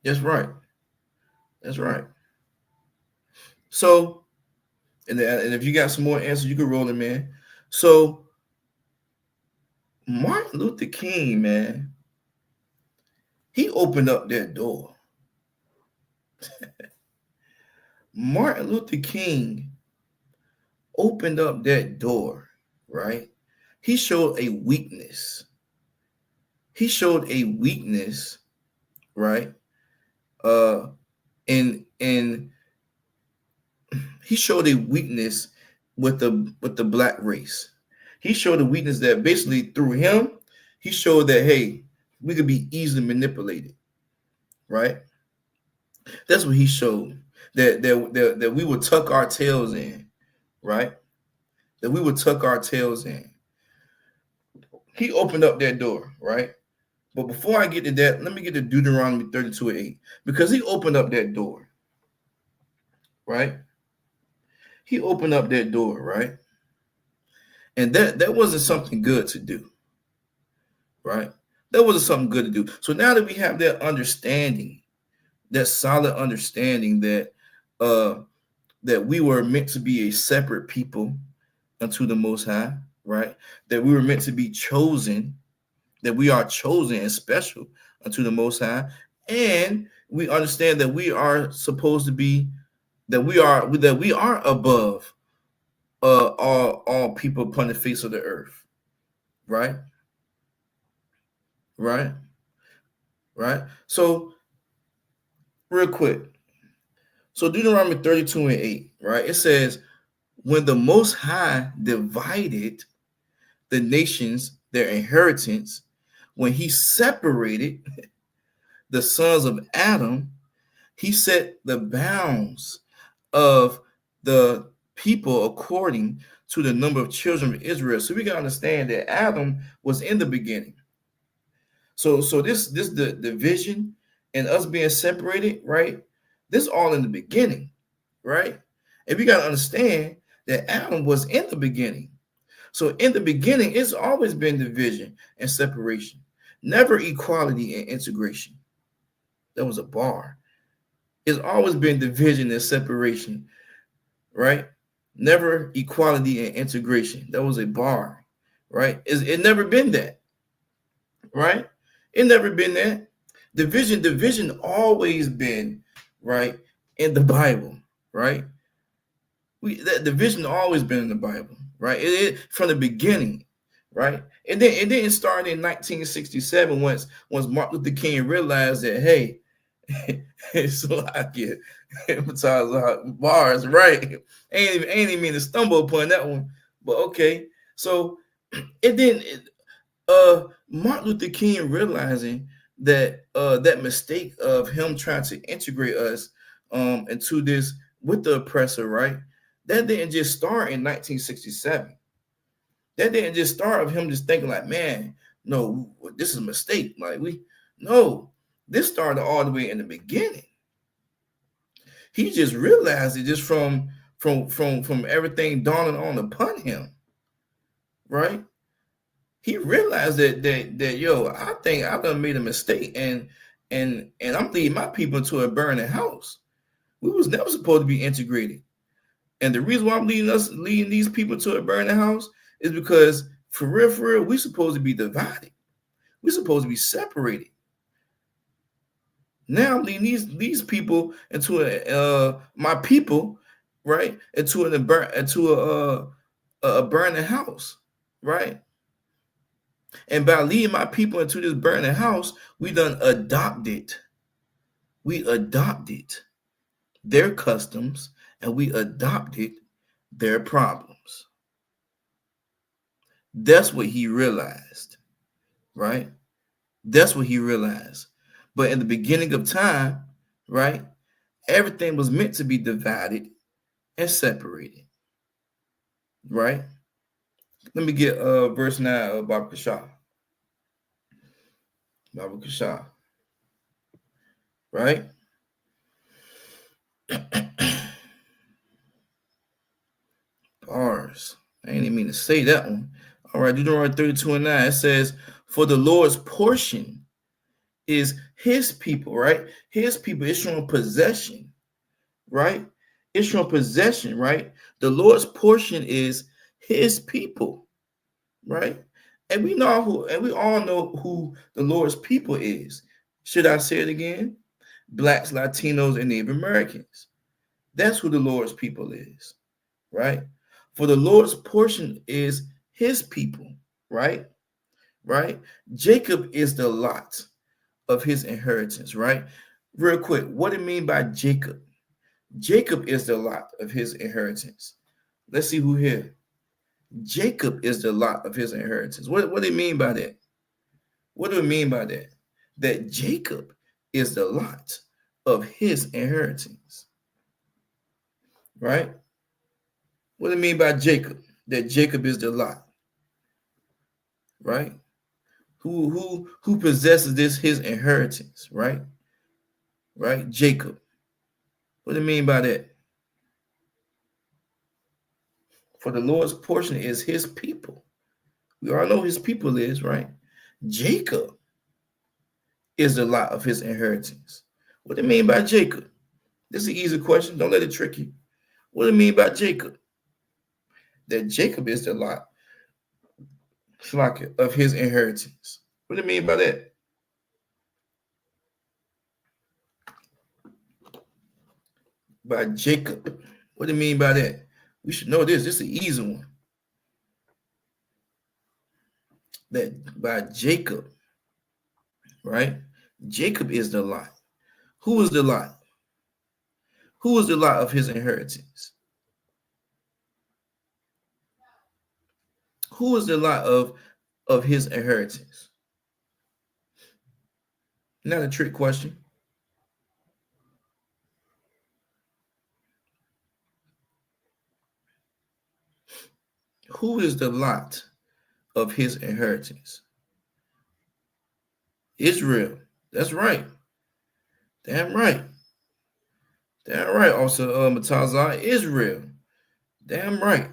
F: That's right. That's right. So, and if you got some more answers, you can roll them in. So, Martin Luther King, man, he opened up that door. Martin Luther King opened up that door, right? He showed a weakness. He showed a weakness, right? And he showed a weakness with the black race. He showed a weakness that basically through him, he showed that, hey, we could be easily manipulated, right? That's what he showed, that we would tuck our tails in, right? That we would tuck our tails in. He opened up that door, right? But before I get to that, let me get to Deuteronomy 32:8, because he opened up that door, right? He opened up that door, right? And that wasn't something good to do, right? That wasn't something good to do. So now that we have that understanding, that solid understanding that that we were meant to be a separate people unto the Most High, right? That we were meant to be chosen, that we are chosen and special unto the Most High, and we understand that we are supposed to be, that we are above all people upon the face of the earth, right? Right? So, real quick. So Deuteronomy 32:8, right? It says, when the Most High divided the nations their inheritance, when he separated the sons of Adam, he set the bounds of the people according to the number of children of Israel. So we can understand that Adam was in the beginning. So this the division and us being separated, right? This all in the beginning, right? And we got to understand that Adam was in the beginning. So in the beginning, it's always been division and separation, never equality and integration. That was a bar. It's always been division and separation, right? Never equality and integration. That was a bar, right? It never been that, right? It never been that. Division always been, right, in the Bible, right? That division always been in the Bible, right? It from the beginning, right? And then it didn't start in 1967 once Martin Luther King realized that, hey, it's like it bars, right? Ain't even mean to stumble upon that one, but okay. So it didn't. Martin Luther King realizing that that mistake of him trying to integrate us into this with the oppressor, right? That didn't just start in 1967. That didn't just start of him just thinking like, man, no, this is a mistake. Like this started all the way in the beginning. He just realized it just from everything dawning on upon him, right? He realized that yo, I think I done made a mistake, and I'm leading my people to a burning house. We was never supposed to be integrated. And the reason why I'm leading these people to a burning house is because for real, we're supposed to be divided. We're supposed to be separated. Now I'm leading these people into my people, right? Into a burning house, right? And by leading my people into this burning house, we done adopted. We adopted their customs and we adopted their problems. That's what he realized, right? That's what he realized. But in the beginning of time, right, everything was meant to be divided and separated, right? Let me get verse 9 of Baba Kashah. Baba Kashah, right? Bars. I ain't even mean to say that one. All right, Deuteronomy 32 and 9. It says, for the Lord's portion is his people, right? His people. It's showing possession, right? It's showing possession, right? The Lord's portion is his people, right? And we know who, and we all know who the Lord's people is. Should I say it again? Blacks, Latinos, and Native Americans. That's who the Lord's people is, right? For the Lord's portion is his people, right? Right? Jacob is the lot of his inheritance, right? Real quick, what do you mean by Jacob? Jacob is the lot of his inheritance. Let's see who here. Jacob is the lot of his inheritance. What do you mean by that? What do we mean by that? That Jacob is the lot of his inheritance, right? What do you mean by Jacob? That Jacob is the lot, right? Who possesses this his inheritance, right? Right? Jacob. What do you mean by that? For the Lord's portion is his people. We all know his people is, right? Jacob is the lot of his inheritance. What do you mean by Jacob? This is an easy question. Don't let it trick you. What do you mean by Jacob? That Jacob is the lot of his inheritance. What do you mean by that? By Jacob. What do you mean by that? We should know this. This is an easy one. That by Jacob, right? Jacob is the lot. Who is the lot? Who is the lot of his inheritance? Who is the lot of his inheritance? Not a trick question. Who is the lot of his inheritance? Israel. That's right. Damn right. Damn right. Also, Matazah, Israel. Damn right.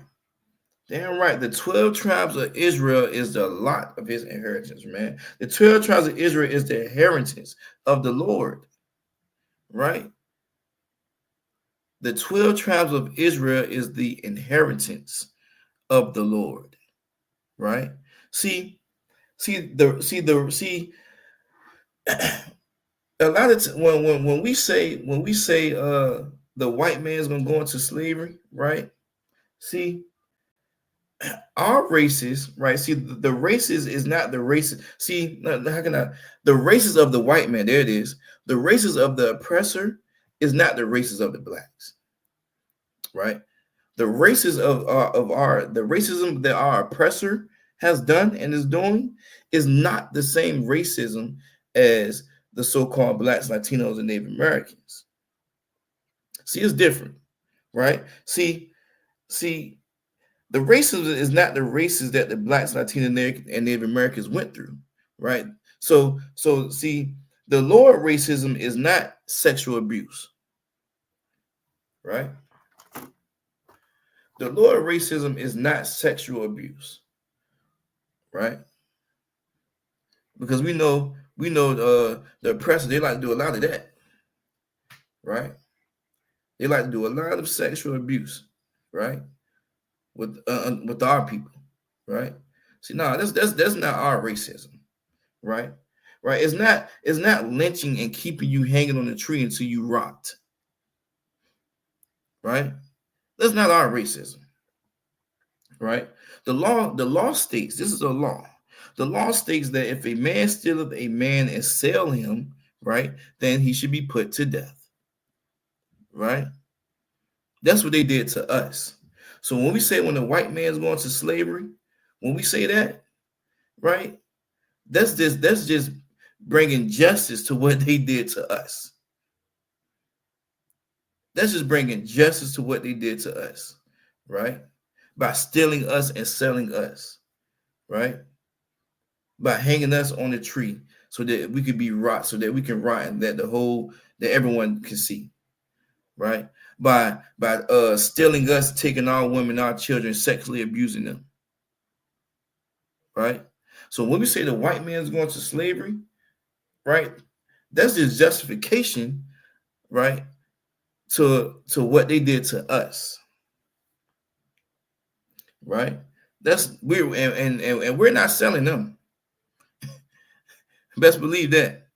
F: Damn right. The 12 tribes of Israel is the lot of his inheritance, man. The 12 tribes of Israel is the inheritance of the Lord, right? The 12 tribes of Israel is the inheritance of the Lord, right? See, a lot of when we say the white man's gonna go into slavery, right? See, our races, right? See, the races is not the races. See, how can I? The races of the white man, there it is. The races of the oppressor is not the races of the blacks, right? The races of our the racism that our oppressor has done and is doing is not the same racism as the so-called blacks, Latinos, and Native Americans. See, it's different, right? See, the racism is not the races that the blacks, Latinos, and Native Americans went through, right? So see, the lower racism is not sexual abuse, right? The lower racism is not sexual abuse, right? Because we know the oppressors, they like to do a lot of that, right? They like to do a lot of sexual abuse, right? With our people, right? See, no, that's not our racism, right? Right? It's not lynching and keeping you hanging on the tree until you rot, right? That's not our racism, right? The law states, this is a law. The law states that if a man stealeth a man and sell him, right, then he should be put to death, right? That's what they did to us. So when we say when the white man's going to slavery, when we say that, right, that's just bringing justice to what they did to us. That's just bringing justice to what they did to us, right? By stealing us and selling us, right? By hanging us on a tree so that we could be rot, so that we can rot and that that everyone can see, right? By stealing us, taking our women, our children, sexually abusing them, right? So when we say the white man's going to slavery, right, that's just justification, right, to what they did to us, right? That's and we're not selling them. Best believe that.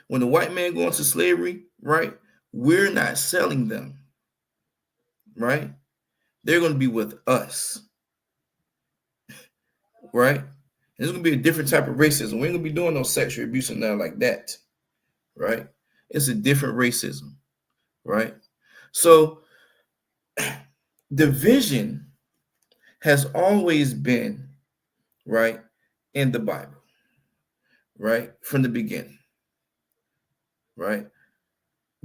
F: When the white man going to slavery, right, we're not selling them, right? They're going to be with us, right? And it's going to be a different type of racism. We ain't going to be doing no sexual abuse and nothing like that, right? It's a different racism, right? So division has always been, right, in the Bible, right, from the beginning, right?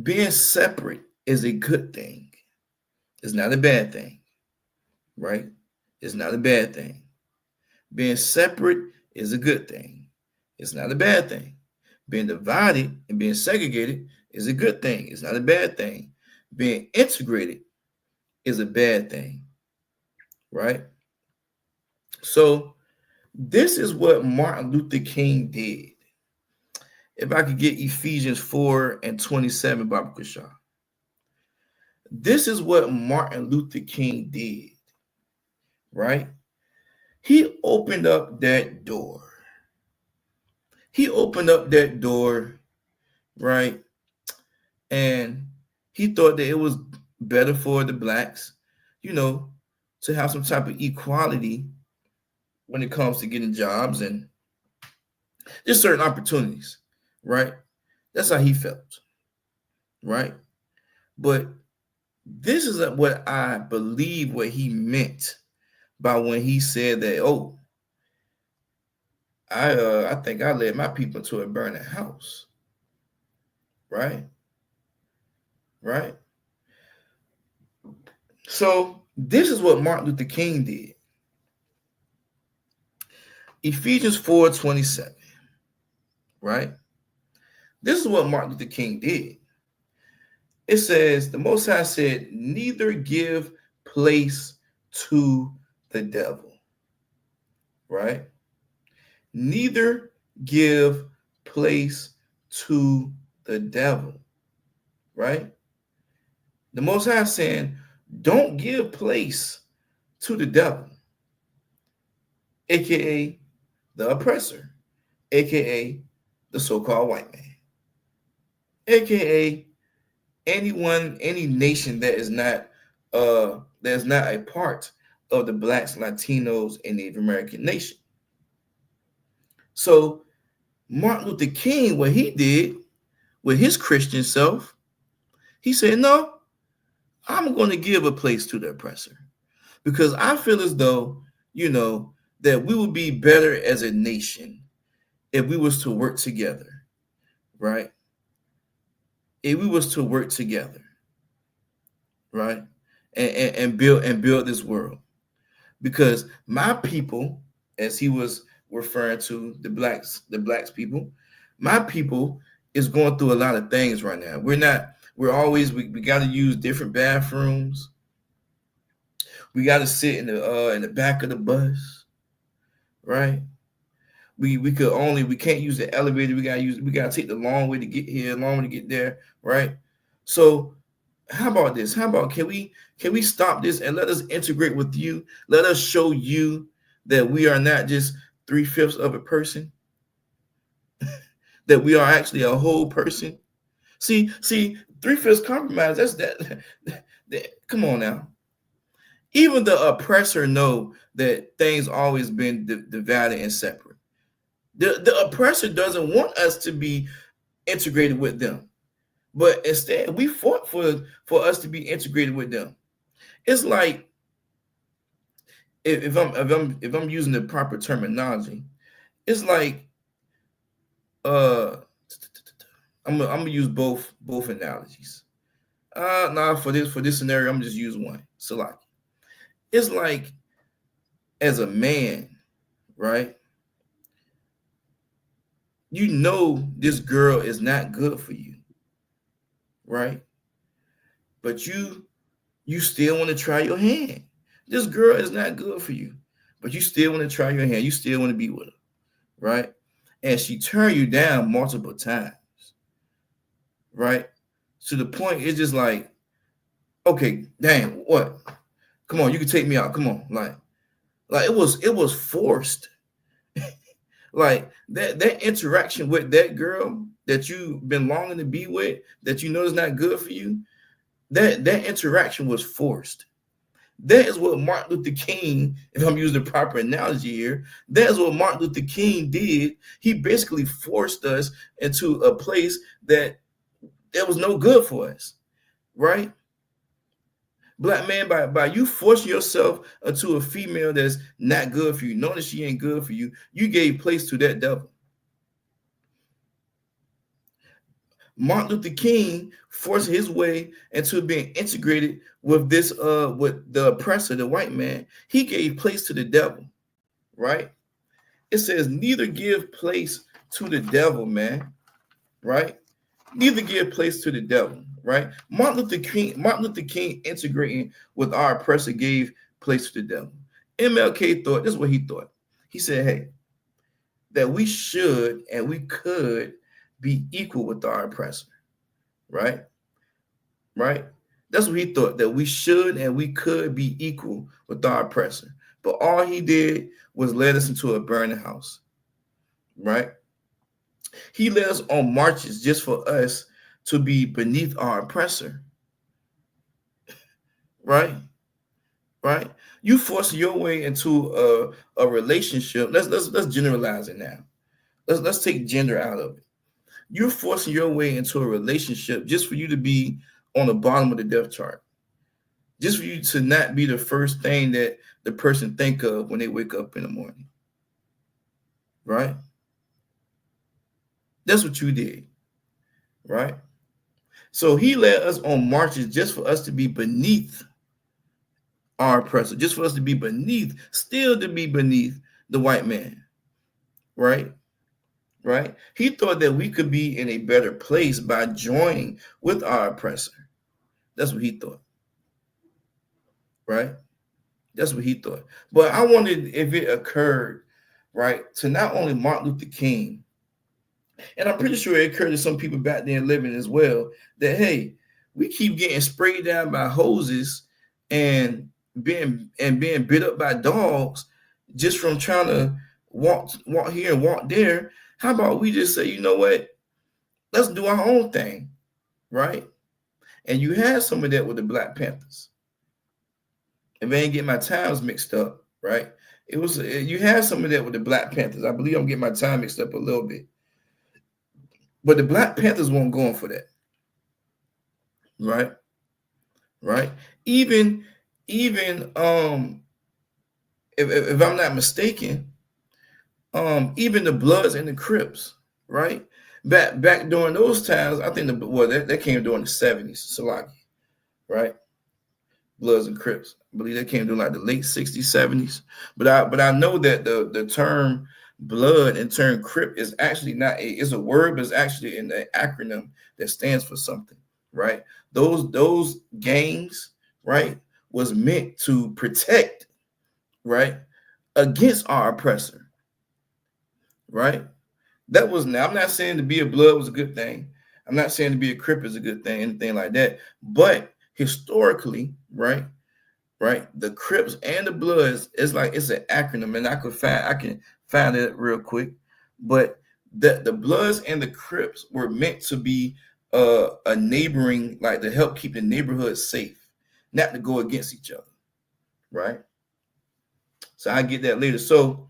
F: Being separate is a good thing. It's not a bad thing, right? It's not a bad thing. Being separate is a good thing. It's not a bad thing. Being divided and being segregated is a good thing. It's not a bad thing. Being integrated is a bad thing, right? So this is what Martin Luther King did. If I could get Ephesians 4:27, Baba Kusha. This is what Martin Luther King did, right? He opened up that door. He opened up that door, right? And he thought that it was better for the blacks, to have some type of equality when it comes to getting jobs and just certain opportunities, right? That's how he felt, right? But this is what I believe what he meant by when he said that, I think I led my people to a burning house, right? Right? So this is what Martin Luther King did. Ephesians 4:27, right? This is what Martin Luther King did. It says, the Most High said, neither give place to the devil, right? Neither give place to the devil, right? The Most High saying, don't give place to the devil, aka the oppressor, aka the so-called white man, aka any nation that is not a part of the blacks, Latinos, and Native American nation. So Martin Luther King, what he did with his Christian self, he said, no, I'm going to give a place to the oppressor because I feel as though, that we would be better as a nation if we was to work together, right? If we was to work together, right? And build this world. Because my people, as he was referring to the blacks people, my people is going through a lot of things right now. We got to use different bathrooms. We got to sit in the back of the bus, right? We can't use the elevator. We gotta take the long way to get here, long way to get there, right? So how about this? How about can we stop this and let us integrate with you? Let us show you that we are not just 3/5 of a person, that we are actually a whole person. See, 3/5 compromise. That's that. Come on now. Even the oppressor know that things always been divided and separate. The oppressor doesn't want us to be integrated with them, but instead we fought for us to be integrated with them. It's like if I'm using the proper terminology, it's like uh I'm gonna use both analogies. Nah, for this scenario, I'm just use one. Salaki. It's like as a man, right? You know this girl is not good for you, right? But you still want to try your hand. This girl is not good for you, but you still want to try your hand. You still want to be with her, right? And she turned you down multiple times, right? To the point it's just like, okay, dang, what? Come on, you can take me out. Come on, like it was forced. Like that interaction with that girl that you've been longing to be with, that you know is not good for you, that interaction was forced. That is what Martin Luther King, if I'm using the proper analogy here, that is what Martin Luther King did. He basically forced us into a place that was no good for us, right? Black man, by you forcing yourself into a female that's not good for you, knowing that she ain't good for you, you gave place to that devil. Martin Luther King forced his way into being integrated with this with the oppressor, the white man. He gave place to the devil, right? It says neither give place to the devil, man, right? Neither give place to the devil, right? Martin Luther King integrating with our oppressor gave place to the devil. MLK thought, this is what he thought. He said, hey, that we should and we could be equal with our oppressor, right? Right? That's what he thought, that we should and we could be equal with our oppressor. But all he did was led us into a burning house, right? He led us on marches just for us to be beneath our oppressor, right? Right? You force your way into a relationship. Let's generalize it now. Let's take gender out of it. You're forcing your way into a relationship just for you to be on the bottom of the depth chart, just for you to not be the first thing that the person think of when they wake up in the morning, right? That's what you did, right? So he led us on marches just for us to be beneath our oppressor, just for us to be beneath, still to be beneath the white man, right? Right? He thought that we could be in a better place by joining with our oppressor. That's what he thought, right? That's what he thought. But I wondered if it occurred, right, to not only Martin Luther King, and I'm pretty sure it occurred to some people back then living as well, that, hey, we keep getting sprayed down by hoses and being bit up by dogs just from trying to walk here and walk there. How about we just say, you know what? Let's do our own thing, right? And you had some of that with the Black Panthers. If I ain't get my times mixed up, right? You had some of that with the Black Panthers. I believe I'm getting my time mixed up a little bit. But the Black Panthers weren't going for that, right? Right? Even if I'm not mistaken, even the Bloods and the Crips, right? Back during those times, I think that came during the 70s, Salaki, right? Bloods and Crips. I believe that came during like the late 60s, 70s. But I know that the term blood and term Crip is actually it's a word, but it's actually an acronym that stands for something, right? Those gangs, right, was meant to protect, right, against our oppressor. Right? I'm not saying to be a blood was a good thing. I'm not saying to be a Crip is a good thing, anything like that. But historically, right, the Crips and the Bloods, it's an acronym, and I can find it real quick. But the Bloods and the Crips were meant to be a neighboring, like to help keep the neighborhood safe, not to go against each other. right? So I get that later. So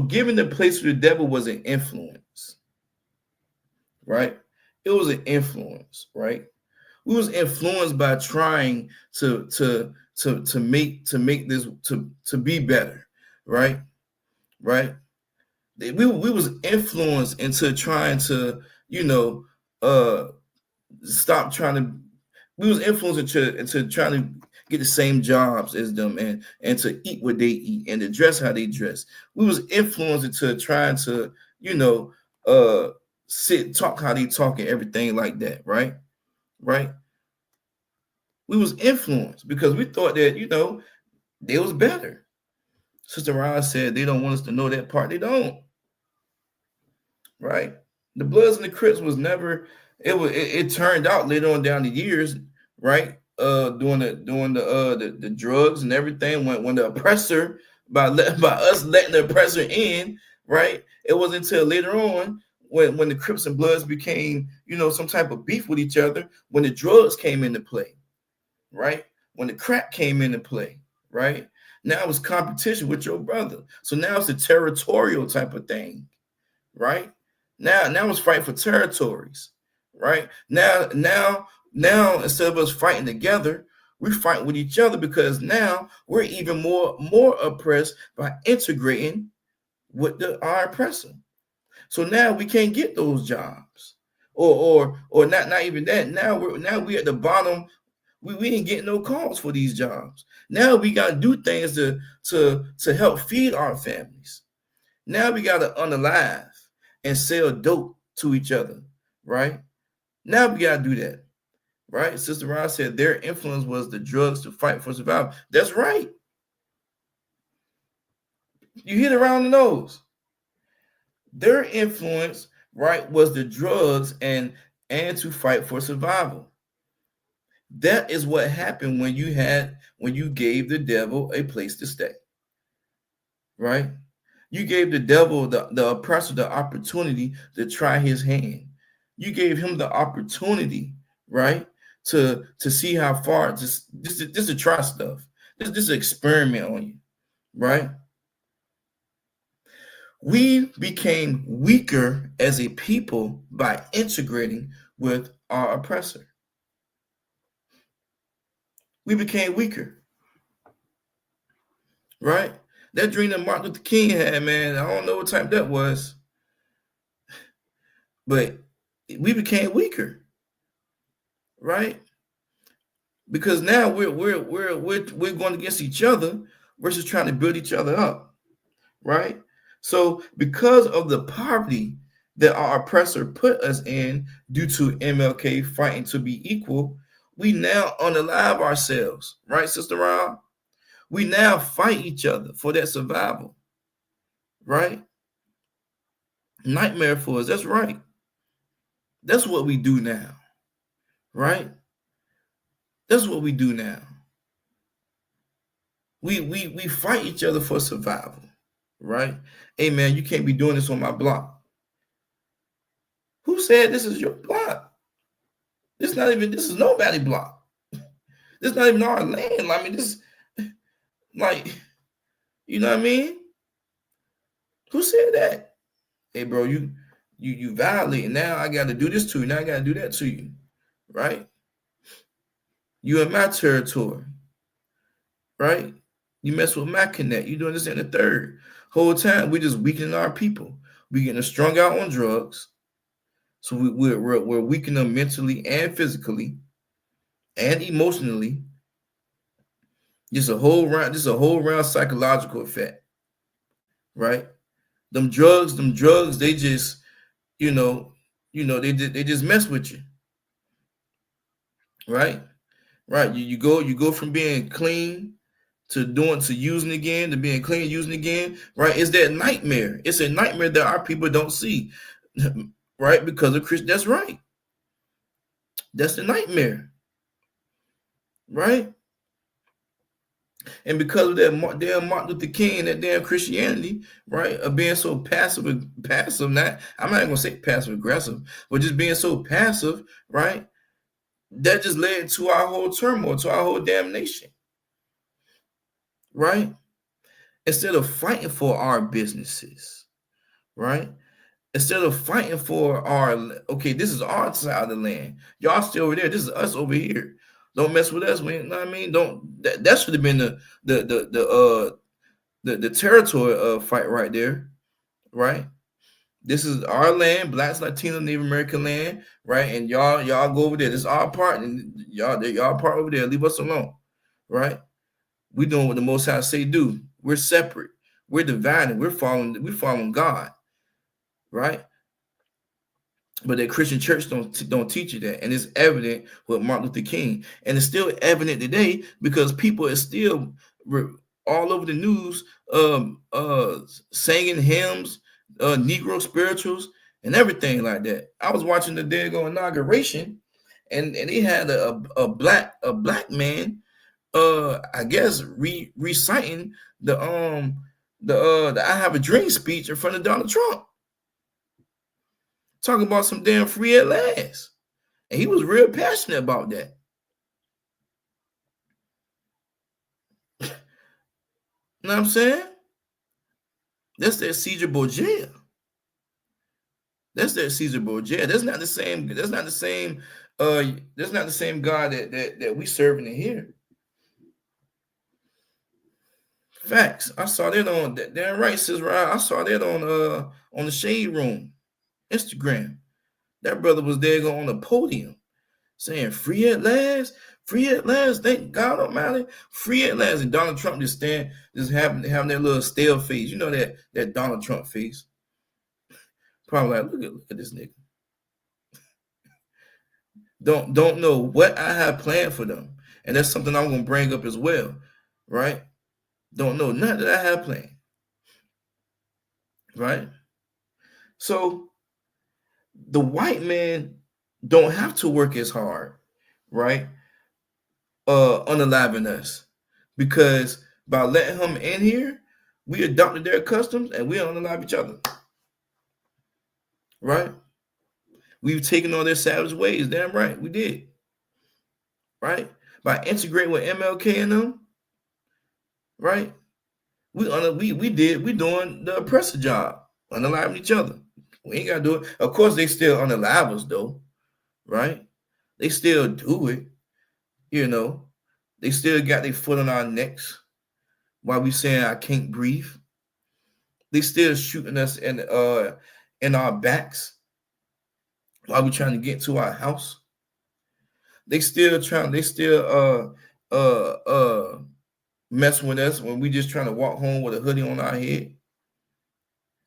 F: giving the place to the devil was an influence, right? It was an influence, right? We was influenced by trying to make this to be better, right? Right? We was influenced into trying to, stop trying to. We was influenced into trying to get the same jobs as them and to eat what they eat and to dress how they dress. We was influenced into trying to, talk how they talk and everything like that, right? Right? We was influenced because we thought that, they was better. Sister Ron said they don't want us to know that part. They don't. Right? The Bloods and the Crips was never. It turned out later on down the years, right? Doing the drugs and everything when the oppressor by us letting the oppressor in, right? It wasn't until later on when the Crips and Bloods became, some type of beef with each other, when the drugs came into play, right? When the crack came into play, right? Now it's competition with your brother. So now it's a territorial type of thing, right? Now it's fighting for territories, right? Now instead of us fighting together, we fight with each other because now we're even more oppressed by integrating with our oppressor. So now we can't get those jobs, or not even that. Now we at the bottom. We ain't getting no calls for these jobs. Now we got to do things to help feed our families. Now we got to unalive and sell dope to each other, right? Now we got to do that, right? Sister Ron said their influence was the drugs to fight for survival. That's right. You hit around the nose. Their influence, right, was the drugs and to fight for survival. That is what happened when you gave the devil a place to stay, right? You gave the devil, the oppressor, the opportunity to try his hand. You gave him the opportunity, right, to see how far. This to try stuff. This is an experiment on you, right? We became weaker as a people by integrating with our oppressor. We became weaker, right? That dream that Martin Luther King had, man, I don't know what type that was, but we became weaker, right? Because now we're going against each other versus trying to build each other up, right? So because of the poverty that our oppressor put us in due to MLK fighting to be equal, we now unalive ourselves, right, Sister Ron? We now fight each other for that survival, right? Nightmare for us. That's right. That's what we do now, right? That's what we do now. We fight each other for survival, right? Hey, man, you can't be doing this on my block. Who said this is your block? This is nobody's block. This is not even our land. I mean, this, like, you know what I mean? Who said that? Hey, bro, you violate. Now I got to do this to you. Now I got to do that to you, right? You in my territory, right? You mess with my connect. You doing this and the third. Whole time we just weakening our people. We getting strung out on drugs. So we're weakening them mentally and physically and emotionally. Just a whole round psychological effect, right? Them drugs, they just, they just mess with you, right? Right. You go from being clean to using again, to being clean, using again, right? It's that nightmare. It's a nightmare that our people don't see, right? Because of Christ. That's right. That's the nightmare, right? And because of that damn Martin Luther King and that damn Christianity, right, of being so passive, I'm not even gonna say passive aggressive, but just being so passive, right? That just led to our whole turmoil, to our whole damnation, right? Instead of fighting for our businesses, right? Instead of fighting for our, okay, this is our side of the land. Y'all still over there. This is us over here. Don't mess with us. You know what I mean? Don't. That should have been the territory fight right there, right? This is our land, Blacks, Latino, Native American land, right? And y'all go over there. This is our part, and y'all part over there. Leave us alone, right? We doing what the Most High say do. We're separate. We're divided. We're following God, right? But the Christian church don't teach you that, and it's evident with Martin Luther King, and it's still evident today because people are still all over the news, singing hymns, Negro spirituals, and everything like that. I was watching the daggone inauguration, and they had a black man, I guess reciting the I Have a Dream speech in front of Donald Trump. Talking about some damn free at last. And he was real passionate about that. You know what I'm saying? That's that Caesar Borgia. That's that Caesar Borgia. That's not the same. That's not the same. That's not the same God that we serving in here. Facts. I saw that on that. Damn right, sis. Right. I saw that on the Shade Room, Instagram. That brother was there on the podium saying free at last, thank God Almighty, free at last. And Donald Trump just having that little stale face. You know that Donald Trump face. Probably like, look at this nigga. Don't know what I have planned for them. And that's something I'm gonna bring up as well, right? Don't know nothing that I have planned. Right? So the white man don't have to work as hard, right? Unaliving us, because by letting him in here, we adopted their customs and we unalive each other, right? We've taken on their savage ways. Damn right, we did, right? By integrating with MLK and them, right? We doing the oppressor job, unaliving each other. We ain't gotta do it. Of course, they still unalive us though, right? They still do it. You know, they still got their foot on our necks while we saying I can't breathe. They still shooting us in our backs while we trying to get to our house. They still messing with us when we just trying to walk home with a hoodie on our head,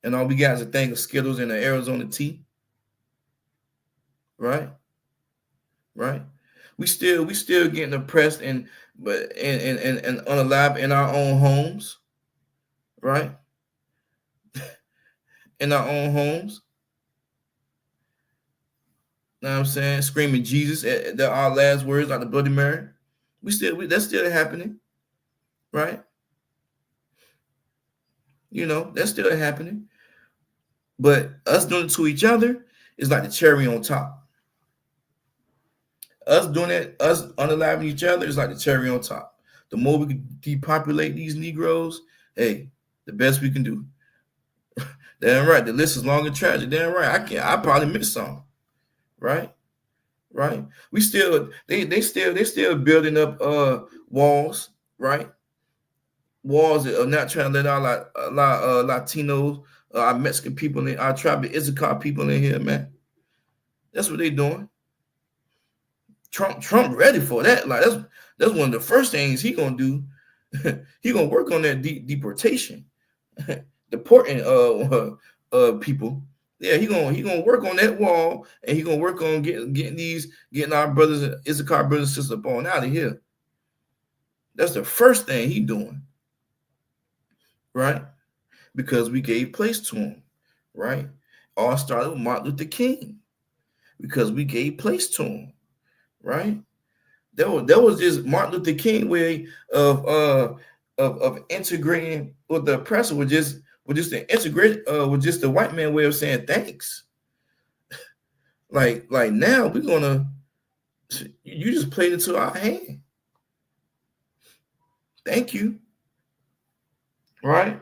F: and all we got is a thing of Skittles and an Arizona tea. Right? Right? We still getting oppressed and unalive in our own homes, right? In our own homes. Know what I'm saying? Screaming Jesus at our last words like the Bloody Mary. That's still happening, right? You know, that's still happening. But us doing it to each other is like the cherry on top. Us doing it, us unaliving each other is like the cherry on top. The more we can depopulate these Negroes, hey, the best we can do. Damn right. The list is long and tragic. Damn right. I probably missed some. Right? Right? We still they still building up walls, right? Walls that are not trying to let our Latinos, our Mexican people, our tribe of Issachar people in here, man. That's what they doing. Trump ready for that. Like that's one of the first things he gonna do. He gonna work on that deportation, deporting people. Yeah, he gonna work on that wall, and he gonna work on getting our brothers, Issachar brothers and sisters up on out of here. That's the first thing he doing, right? Because we gave place to him, right? All started with Martin Luther King, because we gave place to him. Right? That was just Martin Luther King way of integrating with the oppressor, with just the integrate with just the white man way of saying thanks. Like now we're gonna, you just played into our hand. Thank you. right?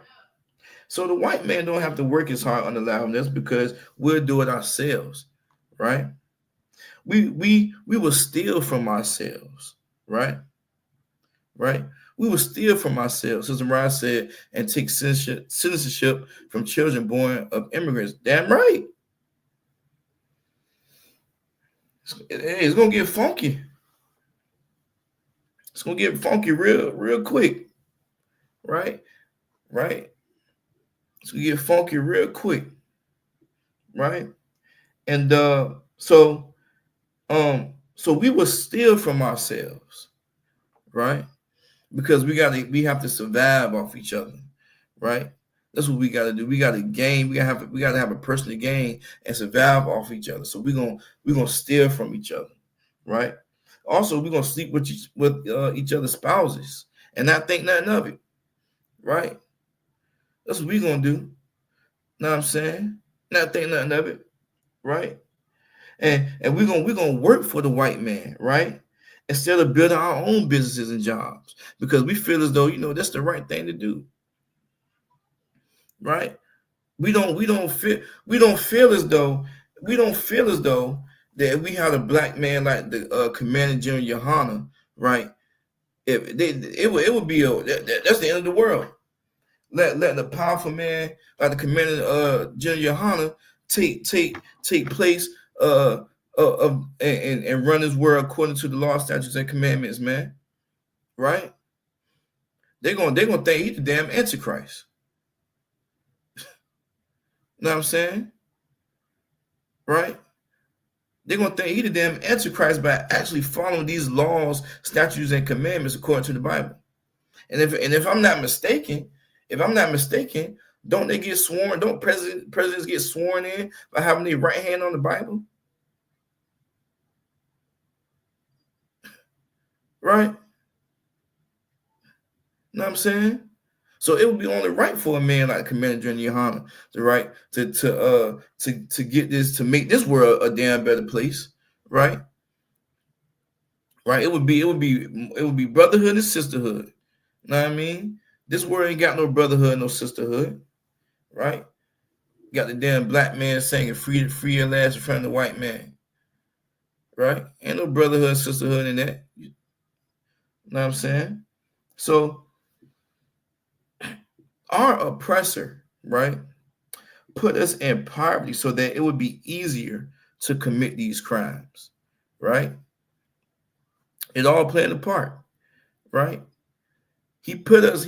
F: So the white man don't have to work as hard on allowing this because we'll do it ourselves, right? We will steal from ourselves, right? Right? We will steal from ourselves, as Mariah said, and take citizenship from children born of immigrants. Damn right. It's gonna get funky. It's gonna get funky real quick, right? Right? It's gonna get funky real quick, right? And so we will steal from ourselves, right? Because we have to survive off each other, right? That's what we gotta do. We gotta gain. We gotta have a person to gain and survive off each other. So we're gonna steal from each other, right? Also, we're gonna sleep with each other's spouses and not think nothing of it, right? That's what we're gonna do. Know what I'm saying? Not think nothing of it, right? And we're gonna work for the white man, right? Instead of building our own businesses and jobs, because we feel as though that's the right thing to do, right? We don't feel as though that if we had a black man like the Commander General Yohana, right? If they it would be that's the end of the world. Let the powerful man like the Commander General Yohana take place and run his world according to the law, statutes, and commandments, man. Right? They're gonna think he's the damn Antichrist. Know what I'm saying? Right? They're gonna think he's the damn Antichrist by actually following these laws, statutes, and commandments according to the Bible. And if I'm not mistaken, don't they get sworn? Don't presidents get sworn in by having their right hand on the Bible? Right? Know what I'm saying? So it would be only right for a man like Commander General Yohana to get this, to make this world a damn better place, right? Right? It would be brotherhood and sisterhood. Know what I mean? This world ain't got no brotherhood, no sisterhood, right? Got the damn black man saying free your last in front of the white man, right? Ain't no brotherhood, sisterhood in that. You know what I'm saying? So our oppressor, right, put us in poverty so that it would be easier to commit these crimes, right? It all played a part, right? He put us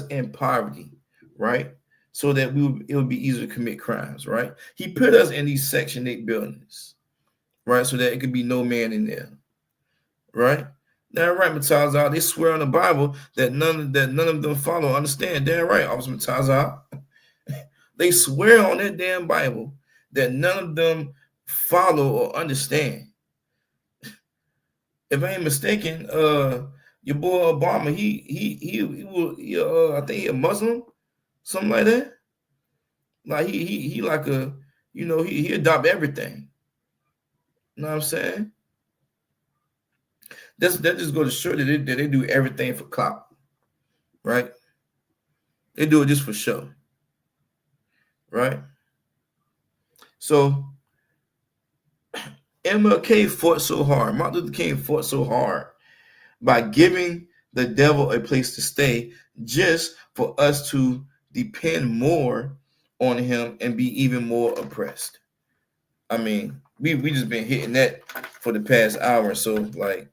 F: in poverty, right? So that it would be easier to commit crimes, right? He put us in these Section 8 buildings, right? So that it could be no man in there, right? Damn right, Matazah. They swear on the Bible that none of them follow. Understand? Damn right, Officer Matazah. They swear on that damn Bible that none of them follow or understand. If I ain't mistaken, your boy Obama, I think he a Muslim, something like that. Like he like a, he adopt everything. You know what I'm saying? That just go to show that they do everything for clout, right? They do it just for show, right? So MLK fought so hard. Martin Luther King fought so hard by giving the devil a place to stay, just for us to depend more on him and be even more oppressed. I mean, we just been hitting that for the past hour or so. Like,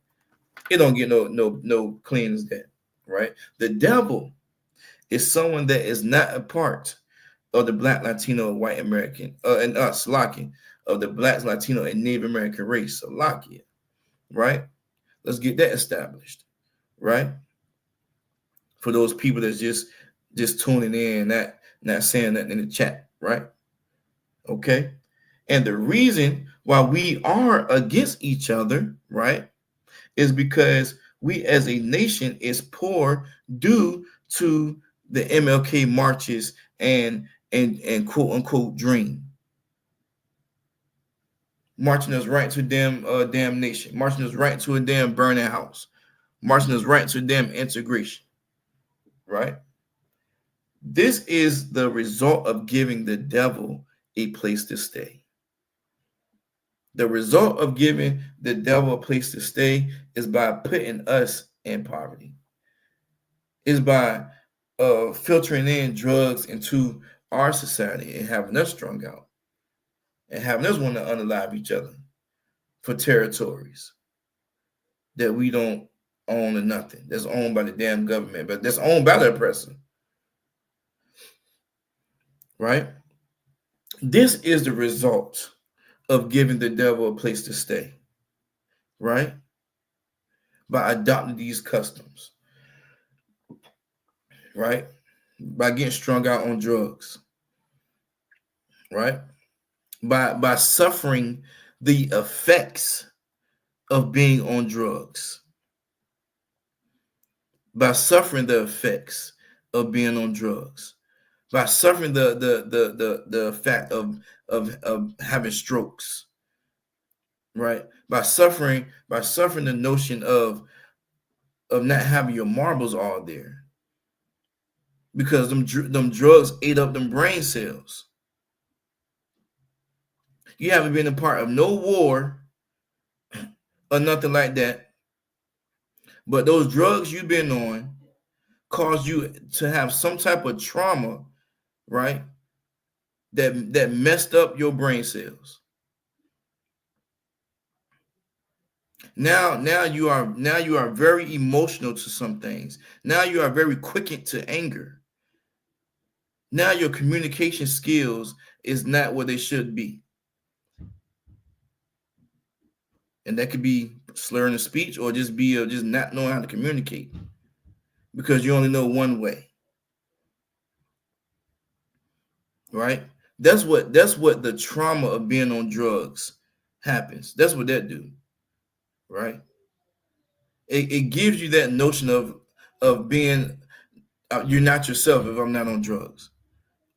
F: it don't get no clean as that, right? The devil is someone that is not a part of the Black, Latino, White American, and Slovakian, of the Black, Latino, and Native American race, Slovakia, right? Let's get that established, right? For those people that's just tuning in, not saying nothing in the chat, right? Okay. And the reason why we are against each other, right, is because we as a nation is poor due to the MLK marches and quote unquote dream. Marching us right to damnation, marching us right to a damn burning house, marching us right to damn integration, right? This is the result of giving the devil a place to stay. The result of giving the devil a place to stay is by putting us in poverty. Is by filtering in drugs into our society and having us strung out and having us want to unalive each other for territories that we don't own or nothing. That's owned by the damn government, but that's owned by the oppressor. Right? This is the result of giving the devil a place to stay. Right? By adopting these customs. Right? By getting strung out on drugs. Right? By suffering the effects of being on drugs. By suffering the effects of being on drugs. By suffering the effect of having strokes. Right? By suffering the notion of not having your marbles all there. Because them drugs ate up them brain cells. You haven't been a part of no war or nothing like that. But those drugs you've been on cause you to have some type of trauma, right? That messed up your brain cells. Now you are very emotional to some things. Now you are very quickened to anger. Now your communication skills is not what they should be. And that could be slurring of speech or just be just not knowing how to communicate because you only know one way. Right? That's what the trauma of being on drugs happens. That's what that do. Right? It gives you that notion of being you're not yourself if I'm not on drugs,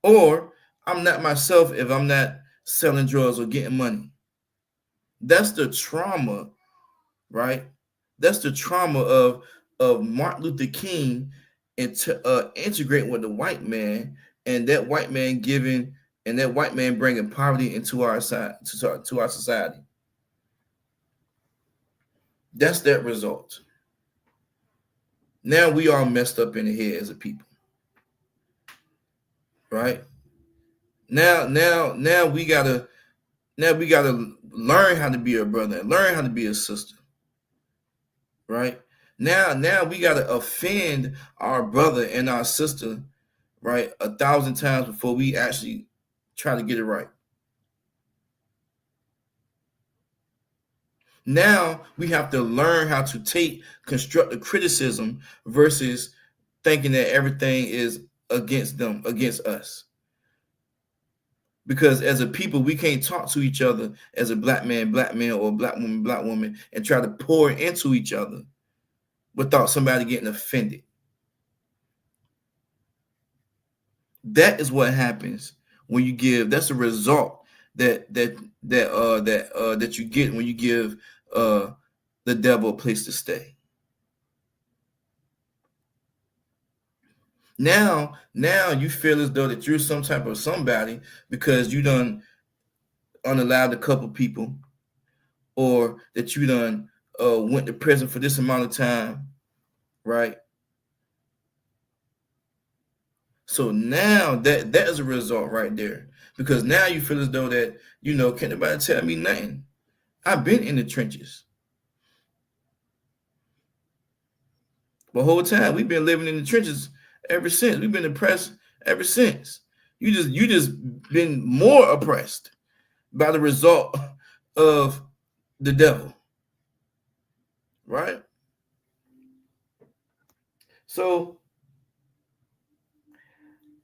F: or I'm not myself if I'm not selling drugs or getting money. That's the trauma, right? That's the trauma of Martin Luther King integrating with the white man, and that white man bringing poverty into our side to our society. That's that result. Now we are messed up in the head as a people, right? Now we gotta learn how to be a brother and learn how to be a sister, right? Now we gotta offend our brother and our sister, right, 1,000 times before we actually try to get it right. Now we have to learn how to take constructive criticism versus thinking that everything is against them, against us. Because as a people, we can't talk to each other as a black man, or black woman, and try to pour into each other without somebody getting offended. That is what happens when you give. That's the result that you get when you give the devil a place to stay. Now you feel as though that you're some type of somebody because you done unallowed a couple people, or that you done went to prison for this amount of time, right? So now that is a result right there, because now you feel as though that, can't nobody tell me nothing. I've been in the trenches. The whole time we've been living in the trenches ever since. We've been oppressed ever since. You just been more oppressed by the result of the devil, right? So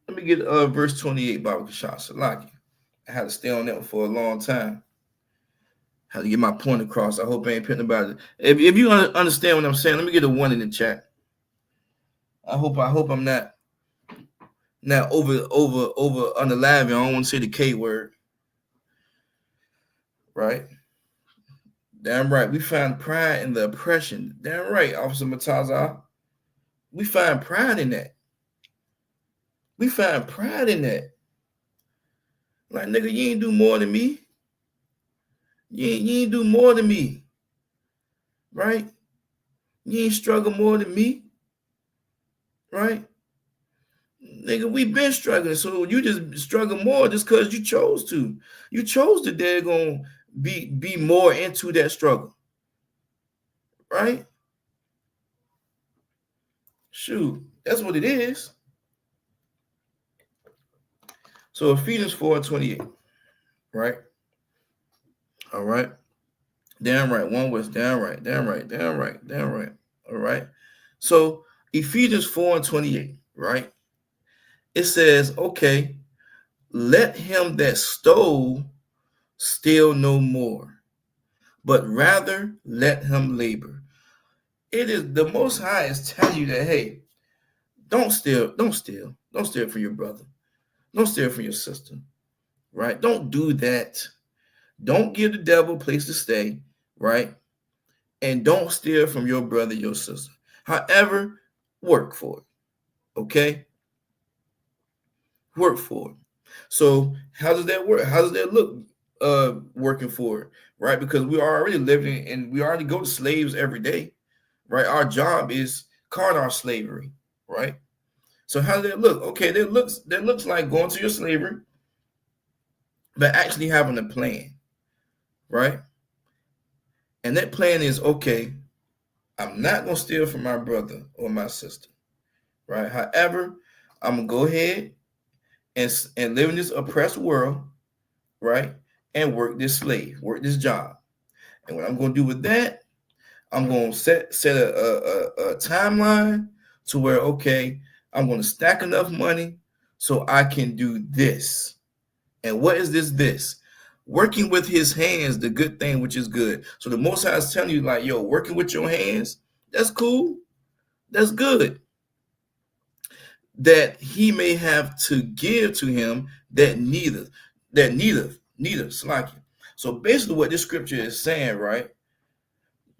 F: let me get verse 28, Baba Kashaf Salaki. I had to stay on that one for a long time. Had to get my point across. I hope I ain't putting about it. If you understand what I'm saying, let me get a 1 in the chat. I hope I'm not over unalive. I don't want to say the K word. Right? Damn right. We find pride in the oppression. Damn right, Officer Mataza. We find pride in that. We find pride in that. Like, nigga, you ain't do more than me. You ain't do more than me. Right? You ain't struggle more than me. Right? Nigga, we been struggling. So you just struggle more just because you chose to. You chose to daggone be more into that struggle. Right? Shoot, that's what it is. So Ephesians 4:28, right? All right. Damn right. One was damn right, damn right, damn right, damn right. All right. So Ephesians 4:28, right? It says, okay, let him that stole steal no more, but rather let him labor. It is the Most High is telling you that, hey, don't steal from your brother. Don't steal from your sister, right? Don't do that. Don't give the devil a place to stay, right? And don't steal from your brother, your sister. However, work for it, okay? Work for it. So how does that work? How does that look working for it, right? Because we are already living and we already go to slaves every day, right? Our job is called our slavery, right? So how does that look? Okay, that looks like going to your slavery, but actually having a plan, right? And that plan is, okay, I'm not gonna steal from my brother or my sister, right? However, I'm gonna go ahead and live in this oppressed world, right? And work this job. And what I'm gonna do with that, I'm gonna set a timeline to where, okay, I'm gonna stack enough money so I can do this. And what is this? Working with his hands, the good thing which is good. So the Most High is telling you, like, yo, working with your hands, that's cool. That's good. That he may have to give to him that neither, Salakia. So basically what this scripture is saying, right?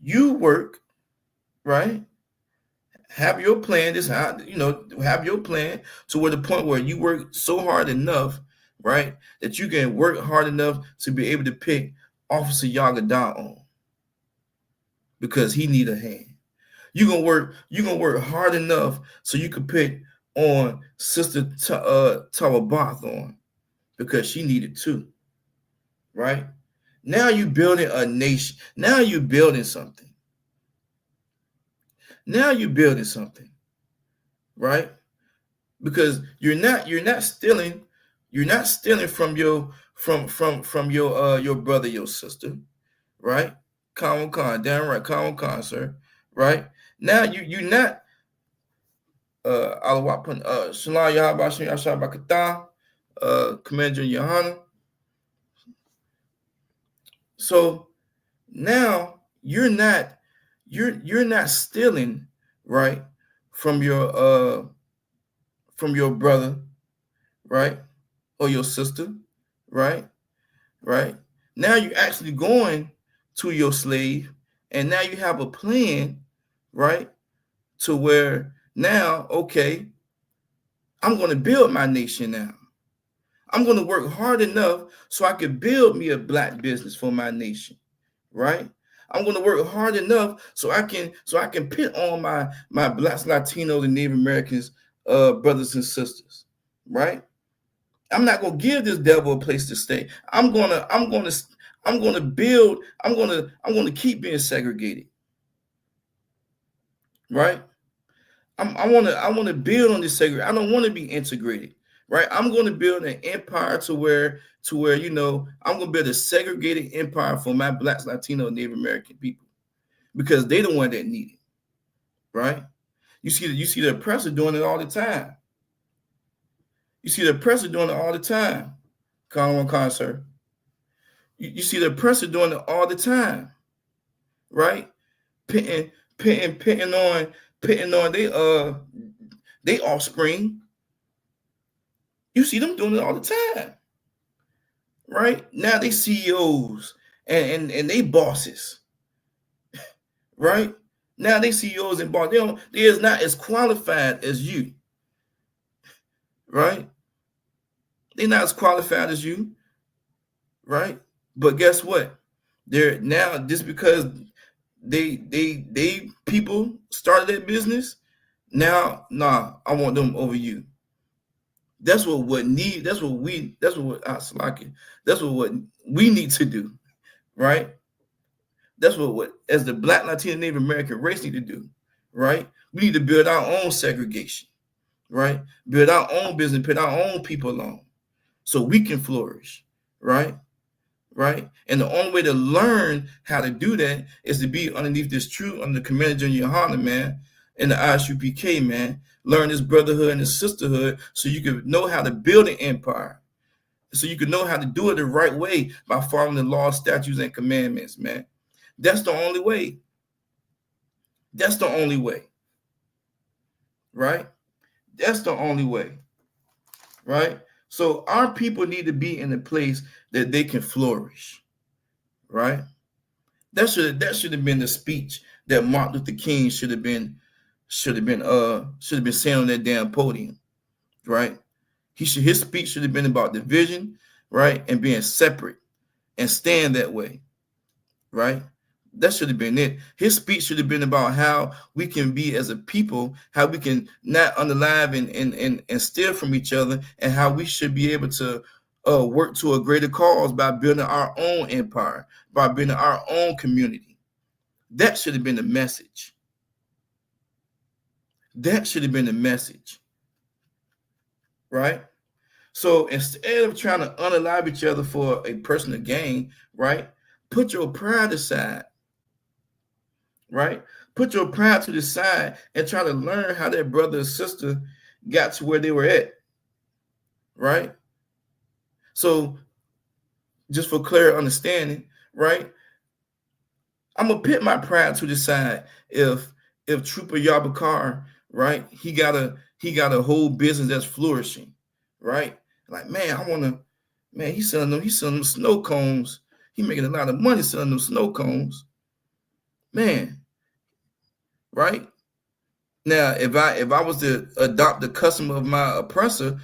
F: You work, right? Have your plan, have your plan to where the point where you work so hard enough, right? That you can work hard enough to be able to pick Officer Yagadan on. Because he need a hand. You're gonna work hard enough so you can pick on Sister Tawabath on, because she needed too, right? Now you building a nation. Now you building something. Right? Because you're not stealing from your brother, your sister, right? Khan, damn right, Khan, sir, right? Now you're not Shalom Yahabashim Yashabakata, Commander Yohana. So now you're not stealing, right, from your brother, right, or your sister, right? Now you're actually going to your slave, and now you have a plan, right, to where now, okay, I'm going to build my nation now. I'm going to work hard enough so I can build me a black business for my nation, right? I'm going to work hard enough so I can pit on my blacks, Latinos, and Native Americans, brothers and sisters, right? I'm not going to give this devil a place to stay. I'm going to build. I'm going to keep being segregated, right? I want to build on this segregation. I don't want to be integrated, right? I'm going to build an empire to where I'm going to build a segregated empire for my blacks, Latino, and Native American people, because they the one that need it, right? You see the oppressor doing it all the time. You see the oppressor doing it all the time. Sir. You see the oppressor doing it all the time, right? Pitting on they offspring. You see them doing it all the time, right? Now they CEOs and they bosses, right? Now they CEOs and bosses. They is not as qualified as you, right? They're not as qualified as you, right? But guess what? They're now, just because they people started their business, now, nah, I want them over you. That's what that's what we need to do, right? That's what as the Black, Latino, Native American race need to do, right? We need to build our own segregation, right? Build our own business, put our own people on, so we can flourish, right? Right? And the only way to learn how to do that is to be underneath this truth under the command of Junior Honda, man, in the ISUPK, man. Learn this brotherhood and this sisterhood so you can know how to build an empire. So you can know how to do it the right way by following the laws, statutes, and commandments, man. That's the only way. That's the only way. Right? That's the only way. Right? So our people need to be in a place that they can flourish. Right? That should have been the speech that Martin Luther King should have been saying on that damn podium, right? His speech should have been about division, right, and being separate and staying that way, right? That should have been it. His speech should have been about how we can be as a people, how we can not unalive and steal from each other, and how we should be able to work to a greater cause by building our own empire, by building our own community. That should have been the message. That should have been the message, right? So instead of trying to unalive each other for a personal gain, right? Put your pride aside, right? Put your pride to the side and try to learn how that brother or sister got to where they were at, right? So just for clear understanding, right? I'm gonna put my pride to the side if Trooper Yabakar, right? He got a whole business that's flourishing, right? Like, man, he's selling them snow cones. He making a lot of money selling them snow cones. Man, right? Now, if I was to adopt the custom of my oppressor,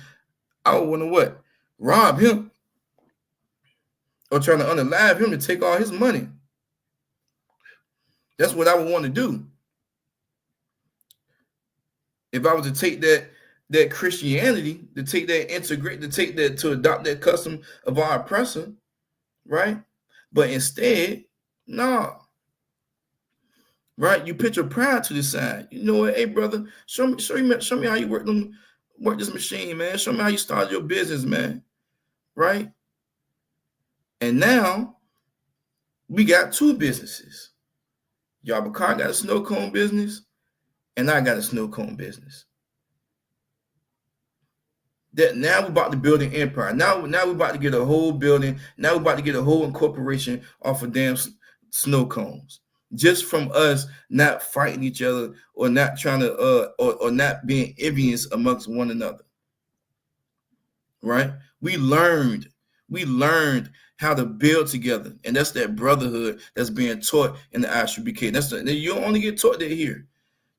F: I would want to what? Rob him or trying to unalive him to take all his money. That's what I would want to do. If I was to take that Christianity, to take that to adopt that custom of our oppressor, right? But instead, no. Right? You put your pride to the side. You know what? Hey, brother, show me how you work this machine, man. Show me how you started your business, man. Right? And now we got two businesses. Yabakar got a snow cone business, and I got a snow cone business. That now we're about to build an empire. Now we're about to get a whole building. Now we're about to get a whole incorporation off of damn snow cones. Just from us not fighting each other or not trying to or not being envious amongst one another. Right? We learned how to build together, and that's that brotherhood that's being taught in the ISUPK. You only get taught that here.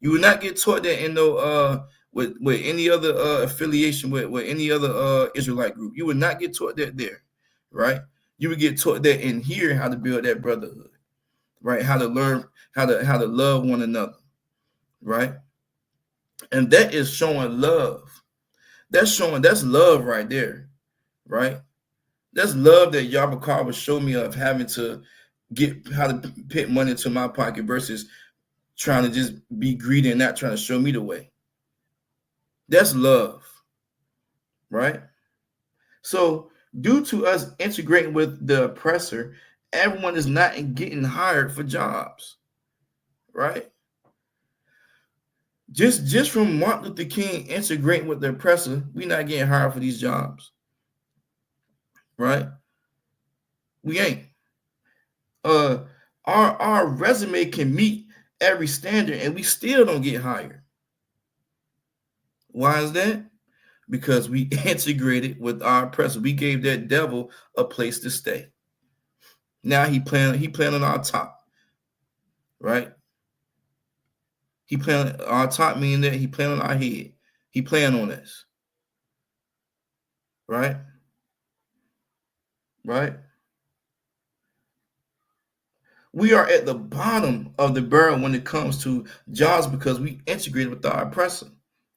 F: You will not get taught that in no with any other affiliation with any other Israelite group. You would not get taught that there, right? You would get taught that in here, how to build that brotherhood, right? How to learn how to love one another, right? And that is showing love. That's love right there, right? That's love that Yabakar would show me of having to get how to put money into my pocket versus trying to just be greedy and not trying to show me the way. That's love, right? So due to us integrating with the oppressor, everyone is not getting hired for jobs, right? Just from Martin Luther King integrating with the oppressor, we're not getting hired for these jobs, right? We ain't. Our resume can meet every standard, and we still don't get hired. Why is that? Because we integrated with our oppressor. We gave that devil a place to stay. Now he playing on our top, right? He playing on our top, meaning that he playing on our head. He playing on us, right? Right? We are at the bottom of the barrel when it comes to jobs because we integrated with our oppressor,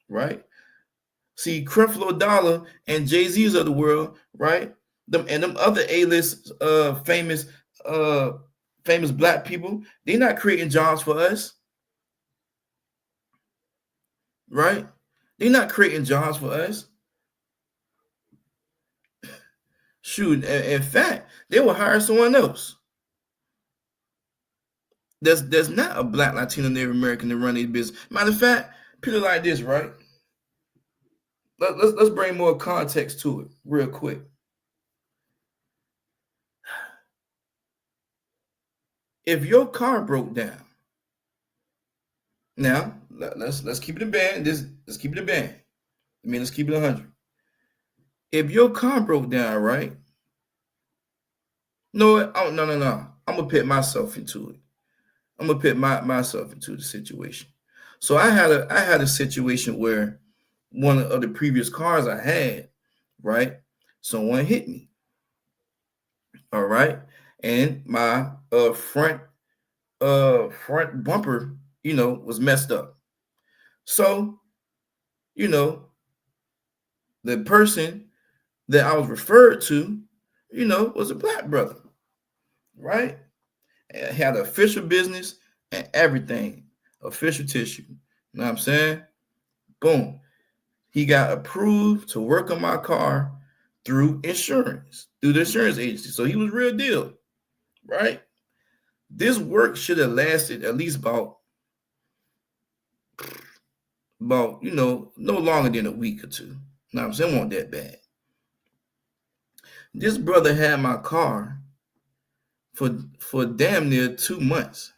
F: right? See, Creflo Dollar and Jay-Z's of the world, right? Them other A-list uh famous black people, they're not creating jobs for us, right? They're not creating jobs for us. Shoot, in fact, they will hire someone else. There's not a black, Latino, Native American to run their business. Matter of fact, put it like this, right? Let's bring more context to it real quick. If your car broke down, now let's keep it a band. Let's keep it a band. I mean, let's keep it 100. If your car broke down, right? No, no. I'm gonna put myself into it. I'm gonna put myself into the situation. So I had a situation where one of the previous cars I had, right? Someone hit me. All right. And my front bumper, was messed up. So, you know, the person that I was referred to, was a black brother, right? And had an official business and everything, official tissue. You know what I'm saying? Boom. He got approved to work on my car through the insurance agency. So he was real deal, right? This work should have lasted at least about no longer than a week or two. You know what I'm saying? It wasn't that bad. This brother had my car for damn near 2 months.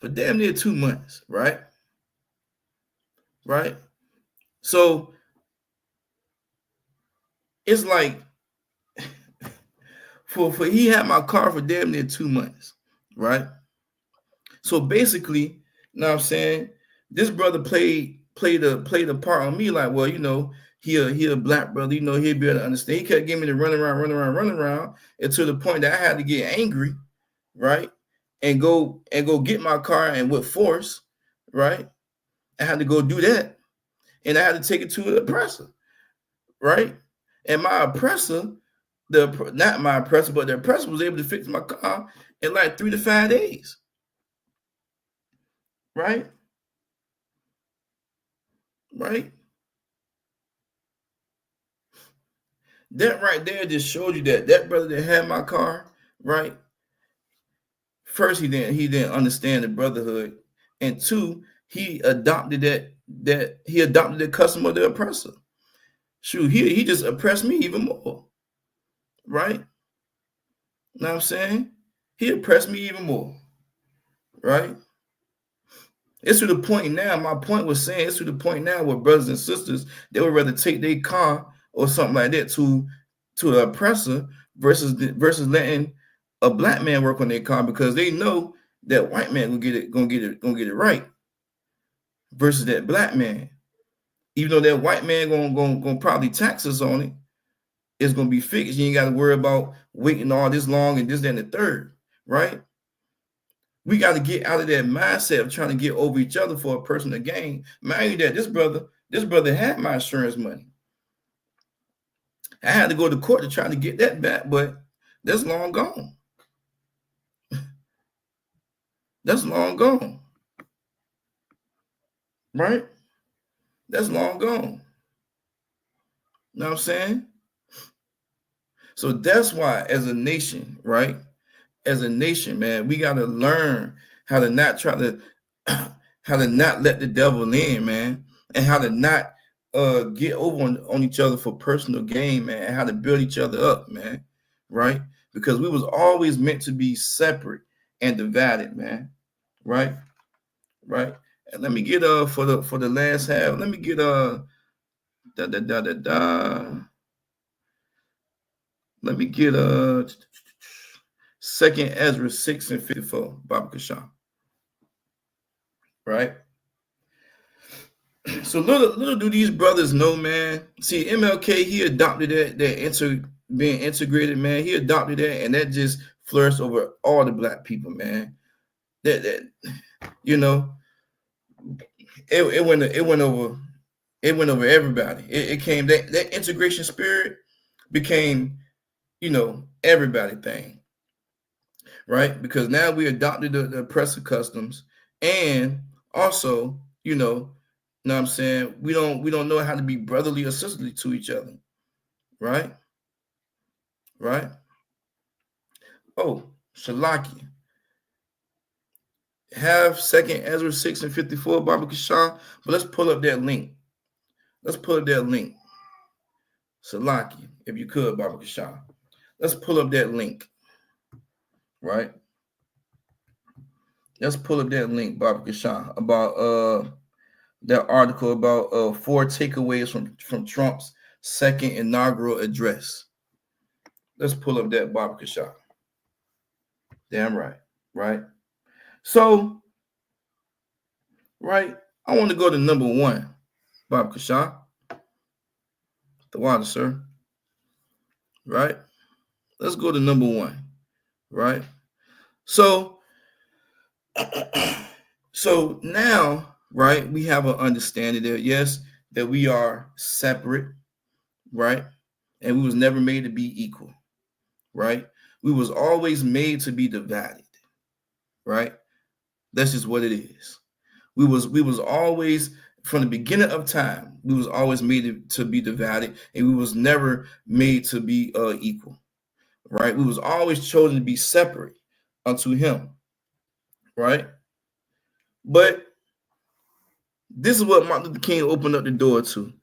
F: For damn near 2 months, right? Right? So it's like for he had my car for damn near 2 months, right? So basically, you know what I'm saying? This brother played a part on me like, well, he a black brother, he'll be able to understand. He kept giving me the run around, and to the point that I had to get angry, right? And go get my car and with force, right? I had to go do that. And I had to take it to the oppressor, right? And my oppressor, not my oppressor, but the oppressor was able to fix my car in like 3 to 5 days. Right? Right? That right there just showed you that brother that had my car, right? First, he didn't understand the brotherhood, and two, he adopted the custom of the oppressor. Shoot, he just oppressed me even more, right? Know what I'm saying? He oppressed me even more, right? It's to the point now. My point was saying it's to the point now where brothers and sisters, they would rather take their car or something like that to an oppressor versus letting a black man work on their car because they know that white man gonna get it right versus that black man. Even though that white man gonna probably tax us on it, it's gonna be fixed. You ain't got to worry about waiting all this long and this, that, and the third, right? We got to get out of that mindset of trying to get over each other for a personal gain. Mind you that this brother had my insurance money. I had to go to court to try to get that back, but that's long gone. That's long gone. Right? That's long gone. Know what I'm saying? So that's why as a nation, right? As a nation, man, we got to learn how to not try to how to not let the devil in, man, and how to not get over on each other for personal gain, man, and how to build each other up, man, right? Because we was always meant to be separate and divided, man, right? Right. And let me get for the last half, let me get let me get Second Ezra 6:54, Baba Kashan. Right? So little do these brothers know, man. See, MLK, he adopted being integrated, man. He adopted that, and that just flourished over all the black people, man. That you know, it went over everybody. It came that integration spirit became, everybody thing, right? Because now we adopted the oppressive customs, and also, know what I'm saying, we don't know how to be brotherly or sisterly to each other, right? Right? Oh, Shalaki. Have second Ezra 6 and 54, Baba Kashan, but let's pull up that link. Salaki, if you could, Baba Kashan. Let's pull up that link, right? Let's pull up that link, Baba Kashan, about that article about 4 takeaways from Trump's second inaugural address. Let's pull up that, Baba Kashan. Damn right, right? So, right, I want to go to number 1, Baba Kashan. The water, sir. Right? Let's go to number 1, right? So now, right, we have an understanding that, yes, that we are separate, right? And we was never made to be equal, right? We was always made to be divided, right? That's just what it is. We was always, from the beginning of time, we was always made to be divided, and we was never made to be equal, right? We was always chosen to be separate unto him, right? But this is what Martin Luther King opened up the door to.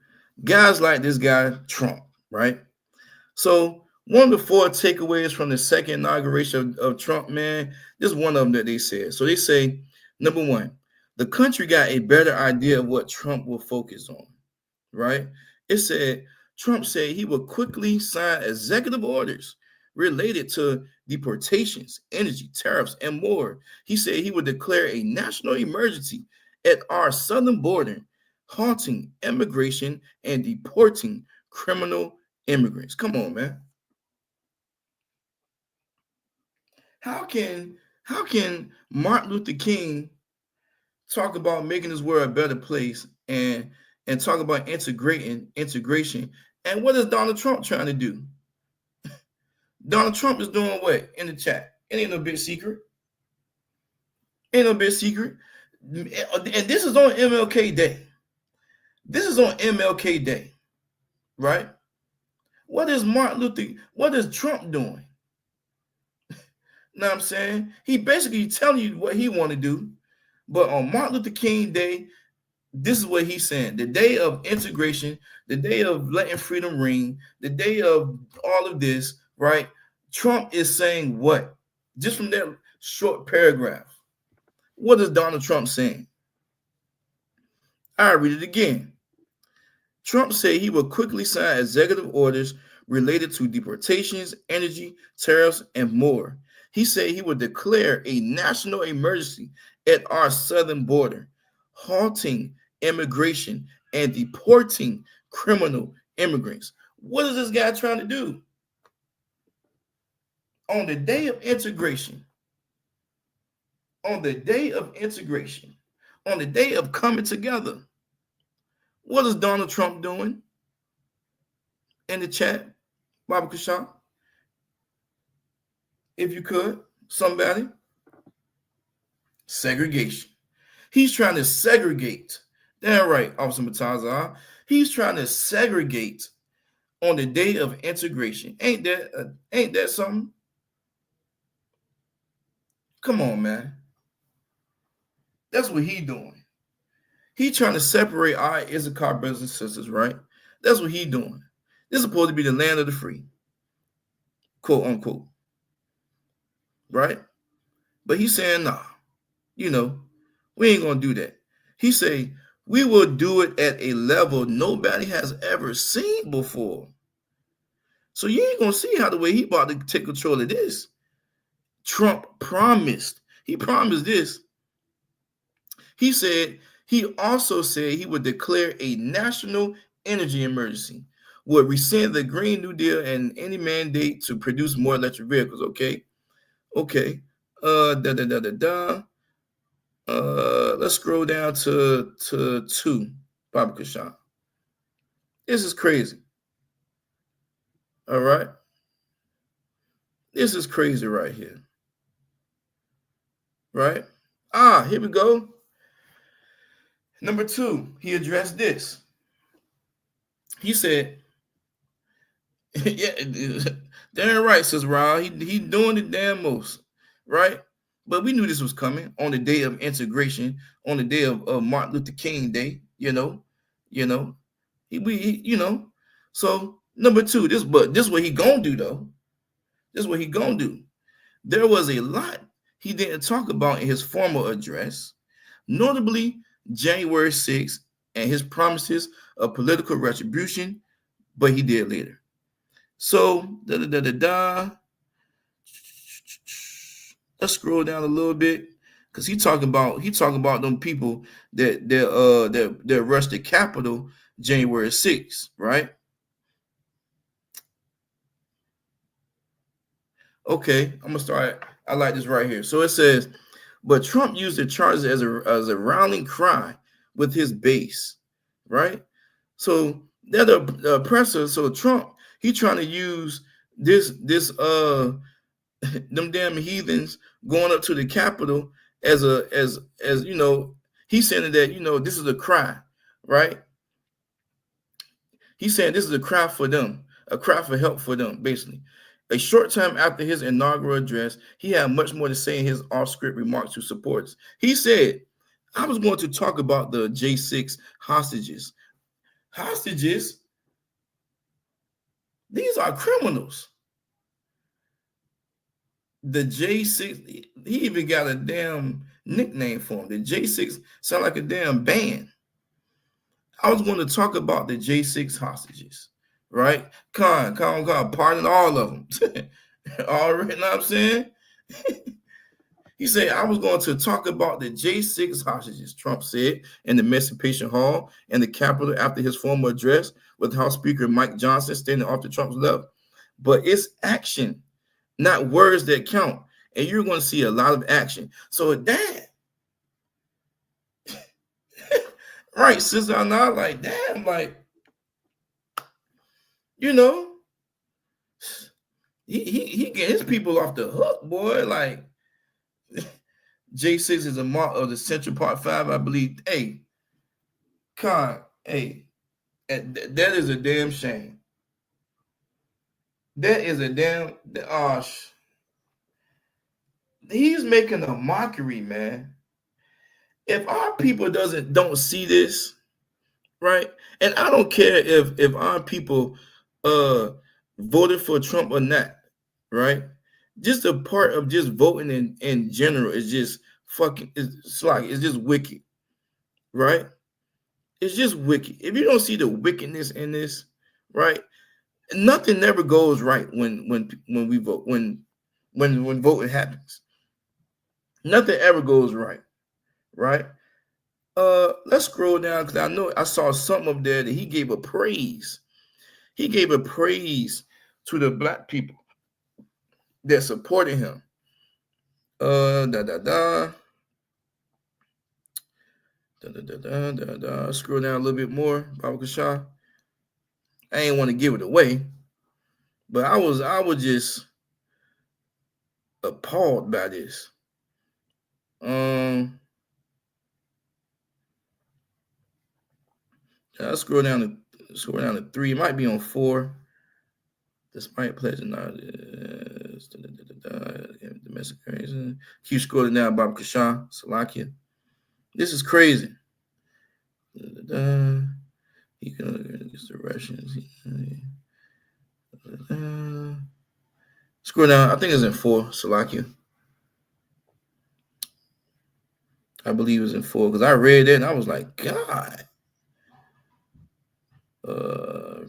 F: Guys like this guy, Trump, right? So one of the 4 takeaways from the second inauguration of Trump, man, this is one of them that they said. So they say, number 1, the country got a better idea of what Trump will focus on, right? It said, Trump said he would quickly sign executive orders related to deportations, energy, tariffs, and more. He said he would declare a national emergency at our southern border, halting immigration and deporting criminal immigrants. Come on, man. How can Martin Luther King talk about making this world a better place and talk about integration? And what is Donald Trump trying to do? Donald Trump is doing what in the chat? It ain't no big secret. Ain't no big secret. And this is on MLK Day. Right? What is Trump doing? Know what I'm saying? He basically telling you what he want to do. But on Martin Luther King Day, this is what he's saying. The day of integration, the day of letting freedom ring, the day of all of this, right? Trump is saying what? Just from that short paragraph. What is Donald Trump saying? I'll read it again. Trump said he will quickly sign executive orders related to deportations, energy, tariffs, and more. He said he would declare a national emergency at our southern border, halting immigration and deporting criminal immigrants. What is this guy trying to do? On the day of integration, on the day of coming together, what is Donald Trump doing? In the chat, Baba Kashan, if you could, somebody. Segregation. He's trying to segregate. Damn right, Officer Mataza. He's trying to segregate on the day of integration. Ain't that something? Come on, man. That's what he doing. He trying to separate our Issachar brothers and sisters, right? That's what he doing. This is supposed to be the land of the free, quote unquote, right? But he's saying, nah, we ain't gonna do that. He say, we will do it at a level nobody has ever seen before. So you ain't gonna see how the way he about to take control of this. Trump promised. He promised this. He said He also said he would declare a national energy emergency, would rescind the Green New Deal and any mandate to produce more electric vehicles. Okay. Okay. Da da da da da. Let's scroll down to 2, Baba Kashan. This is crazy. All right. This is crazy right here. Right? Here we go. Number 2, he addressed this. He said, yeah, damn right, says Rob. He doing the damn most, right? But we knew this was coming on the day of integration, on the day of Martin Luther King Day, you know. So number 2, this what he gonna do though. This is what he gonna do. There was a lot he didn't talk about in his formal address, notably January 6th and his promises of political retribution, but he did later. So let's scroll down a little bit because he talking about them people that rushed the Capitol January 6th, right? Okay, I'm gonna start. I like this right here. So it says, but Trump used the charges as a rallying cry with his base, right? So they're the oppressor. So Trump, he trying to use this them damn heathens going up to the Capitol as he's saying that this is a cry, right? He's saying this is a cry for them, a cry for help for them, basically. A short time after his inaugural address, he had much more to say in his off-script remarks to supporters. He said, I was going to talk about the J6 hostages. Hostages? These are criminals. The J6, he even got a damn nickname for them. The J6 sound like a damn band. I was going to talk about the J6 hostages, right? Pardon all of them. All right, you know what I'm saying? He said, I was going to talk about the J6 hostages, Trump said in the Emancipation Hall and the Capitol after his formal address with House Speaker Mike Johnson standing off to Trump's left. But it's action, not words that count. And you're going to see a lot of action. So that, right, sister, I'm not like, damn, like, he get his people off the hook, boy. Like, J6 is a mark of the Central Park 5, I believe. Hey, that is a damn shame. That is a damn, he's making a mockery, man. If our people don't see this, right? And I don't care if our people voted for Trump or not, right? Just a part of just voting in general is just it's just wicked, right? It's just wicked. If you don't see the wickedness in this, right? Nothing never goes right when we vote, when voting happens. Nothing ever goes right, right? Let's scroll down because I know I saw something up there that he gave a praise. He gave a praise to the black people that supported him. Scroll down a little bit more, Baba Kasha. I ain't want to give it away, but I was just appalled by this. I'll scroll down to 3. It might be on 4. Despite pledging not domestic reason. Keep scrolling down, Baba Kasha, Salakia. This is crazy. He can against the Russians. Scroll down. I think it's in 4, Salakia. I believe it's in 4 because I read it and I was like, God. Oh,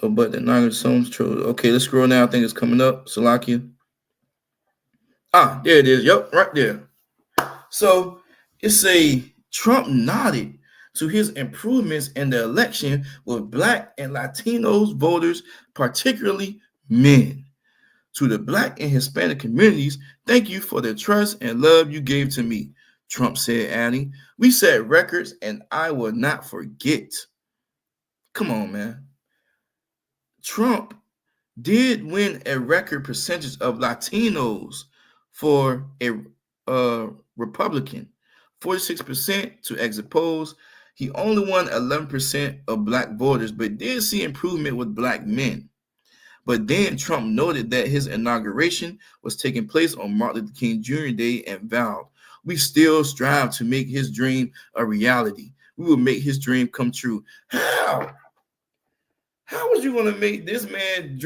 F: but the Niagara Songs troll. Okay, let's scroll now. I think it's coming up. Salakia. There it is. Yep, right there. So it's a Trump nodded to his improvements in the election with Black and Latinos voters, particularly men. To the Black and Hispanic communities, thank you for the trust and love you gave to me, Trump said, adding, we set records and I will not forget. Come on, man. Trump did win a record percentage of Latinos for a Republican, 46% to exit polls. He only won 11% of Black voters, but did see improvement with Black men. But then Trump noted that his inauguration was taking place on Martin Luther King Jr. Day and vowed, we still strive to make his dream a reality. We will make his dream come true. How? How was you going to make this man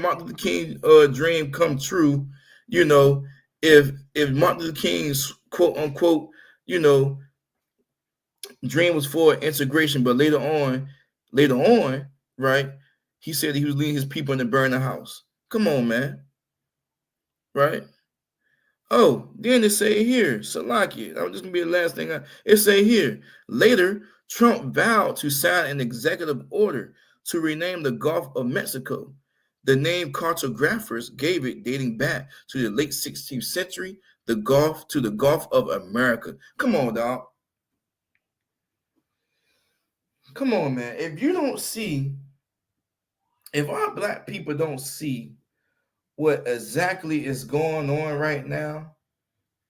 F: Martin Luther King dream come true? You know, if Martin Luther King's quote unquote, dream was for integration, but later on, right, he said he was leading his people to burn the house. Come on, man. Right? Oh, then it say here, Salaki. That was just gonna be the last thing. It say here. Later, Trump vowed to sign an executive order to rename the Gulf of Mexico. The name cartographers gave it, dating back to the late 16th century, the Gulf of America. Come on, dog. Come on, man. If our Black people don't see what exactly is going on right now,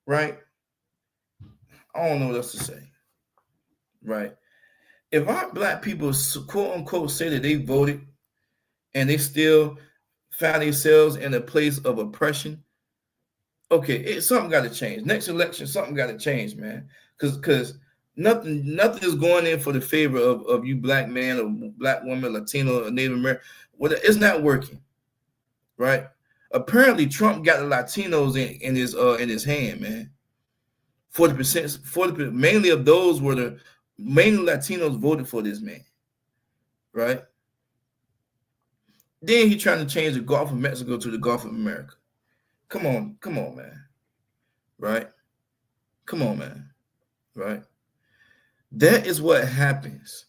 F: right? I don't know what else to say, right? If our Black people, quote unquote, say that they voted and they still found themselves in a place of oppression, okay, something got to change. Next election, something got to change, man. Because nothing is going in for the favor of you Black man or Black woman, Latino or Native American. Well, it's not working, right? Apparently, Trump got the Latinos in his hand, man. 40%, mainly of those were mainly Latinos voted for this man, right? Then he trying to change the Gulf of Mexico to the Gulf of America. Come on, man. Right? Come on, man. Right? That is what happens,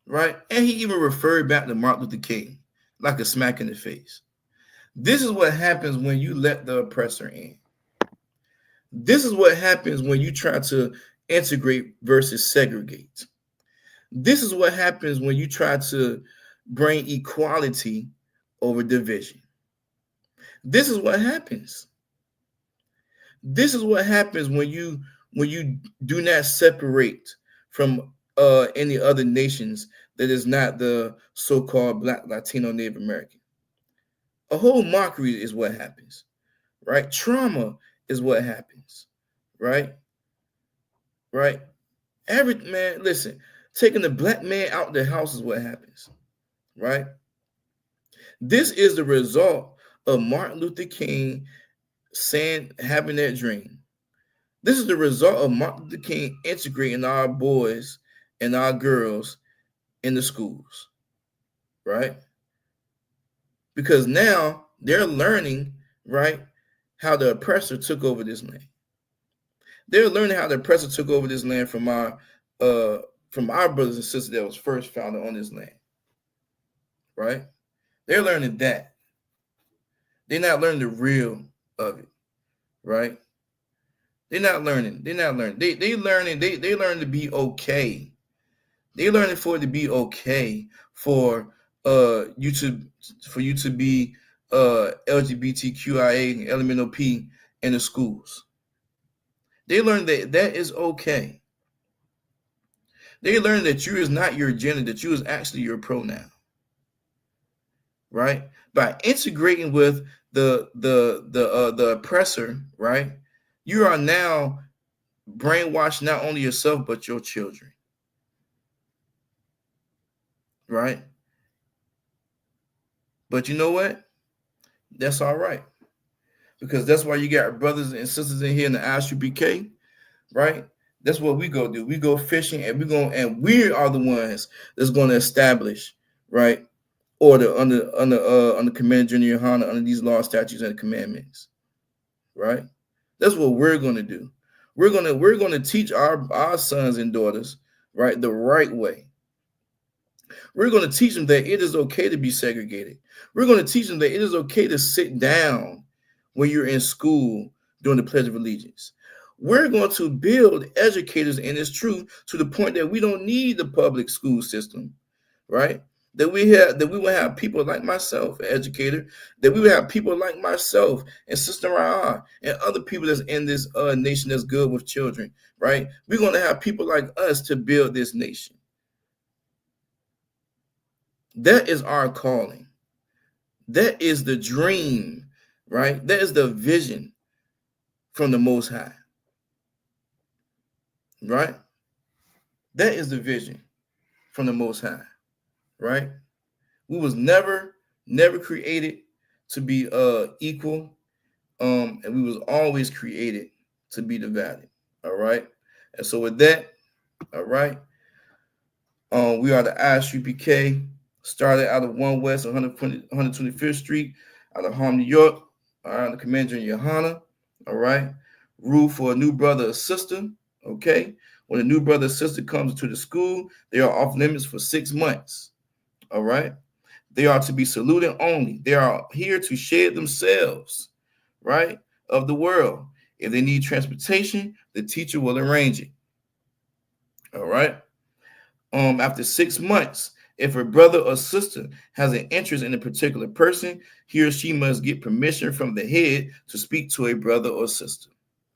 F: right? And he even referred back to Martin Luther King like a smack in the face. This is what happens when you let the oppressor in. This is what happens when you try to integrate versus segregate. This is what happens when you try to bring equality over division. This is what happens. This is what happens when you do not separate from any other nations that is not the so-called Black, Latino, Native American. A whole mockery is what happens, right? Trauma is what happens, right? Right? Listen, taking the Black man out of the house is what happens, right? This is the result of Martin Luther King having that dream. This is the result of Martin Luther King integrating our boys and our girls in the schools, right? Because now they're learning, right, how the oppressor took over this land. They're learning how the oppressor took over this land from our brothers and sisters that was first founded on this land, right? They're learning that. They're not learning the real of it, right? They're not learning. They learning to be okay. They learning for it to be okay for you to be LGBTQIA and LMNOP in the schools. They learn that is okay. They learn that you is not your gender, that you is actually your pronoun. Right? By integrating with the oppressor, right? You are now brainwashing not only yourself but your children. Right? But you know what? That's all right. Because that's why you got brothers and sisters in here in the ISUPK, right? That's what we go do. We go fishing and we are the ones that's going to establish, right, order under Commander General Yohana, under these laws, statutes, and commandments. right? That's what we're going to do. We're going to teach our sons and daughters, right, the right way. We're going to teach them that it is okay to be segregated. We're going to teach them that it is okay to sit down when you're in school during the Pledge of Allegiance. We're going to build educators in this truth to the point that we don't need the public school system, right? That we will have people like myself, an educator, that we will have people like myself and Sister Ra'ah and other people that's in this nation that's good with children, right? We're going to have people like us to build this nation. That is our calling. That is the dream, right? That is the vision from the Most High, right? That is the vision from the Most High, right? We was never created to be equal, and we was always created to be divided, all right? And so with that, all right, we are the ISUPK, started out of 1 West 125th Street, out of Harlem, New York. The commander in Johanna, all right? Rule for a new brother or sister, okay? When a new brother or sister comes to the school, they are off limits for 6 months, all right? They are to be saluted only. They are here to shed themselves, right, of the world. If they need transportation, the teacher will arrange it, all right? After 6 months, if a brother or sister has an interest in a particular person, he or she must get permission from the head to speak to a brother or sister.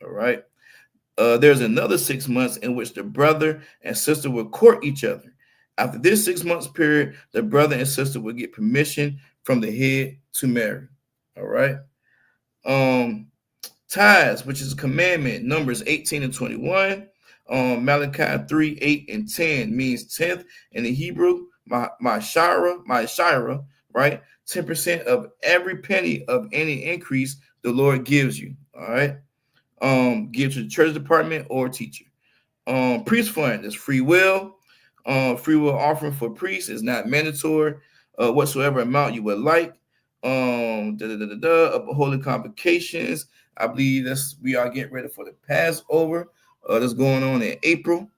F: All right. There's another 6 months in which the brother and sister will court each other. After this 6 months period, the brother and sister will get permission from the head to marry. All right. Tithes, which is a commandment, Numbers 18 and 21. Malachi 3, 8, and 10 means 10th in the Hebrew. My shira, right? 10% of every penny of any increase the Lord gives you. All right. Give to the church department or teacher. Priest fund is free will. Free will offering for priests is not mandatory. Whatsoever amount you would like. Holy convocations. I believe we are getting ready for the Passover. That's going on in April.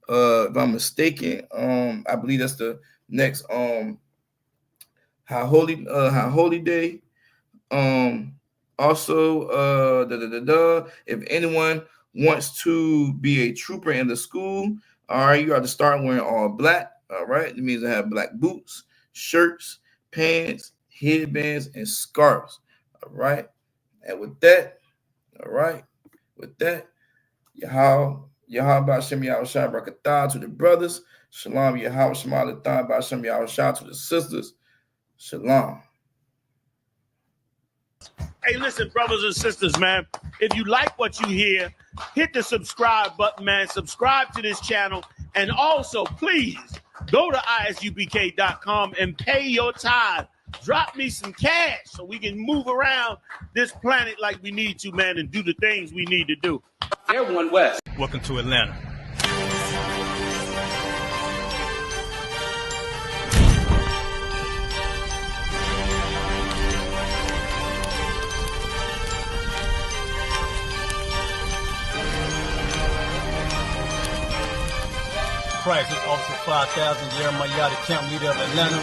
F: If I'm mistaken, I believe that's the next High Holy Day. Also, if anyone wants to be a trooper in the school, all right, you have to start wearing all black. All right, it means I have black boots, shirts, pants, headbands, and scarves. All right, and with that, all right, Yahweh Ba'Shem Yahushua Barakatah to the brothers. Shalom Yahweh Shemalatah Ba'Shem Yahushua to the sisters. Shalom.
B: Hey, listen, brothers and sisters, man. If you like what you hear, hit the subscribe button, man. Subscribe to this channel. And also, please, go to ISUPK.com and pay your tithe. Drop me some cash so we can move around this planet like we need to, man, and do the things we need to do.
I: They're 1 West.
B: Welcome to Atlanta.
J: Christ is Officer 5000, Jeremiah, the camp leader of Atlanta.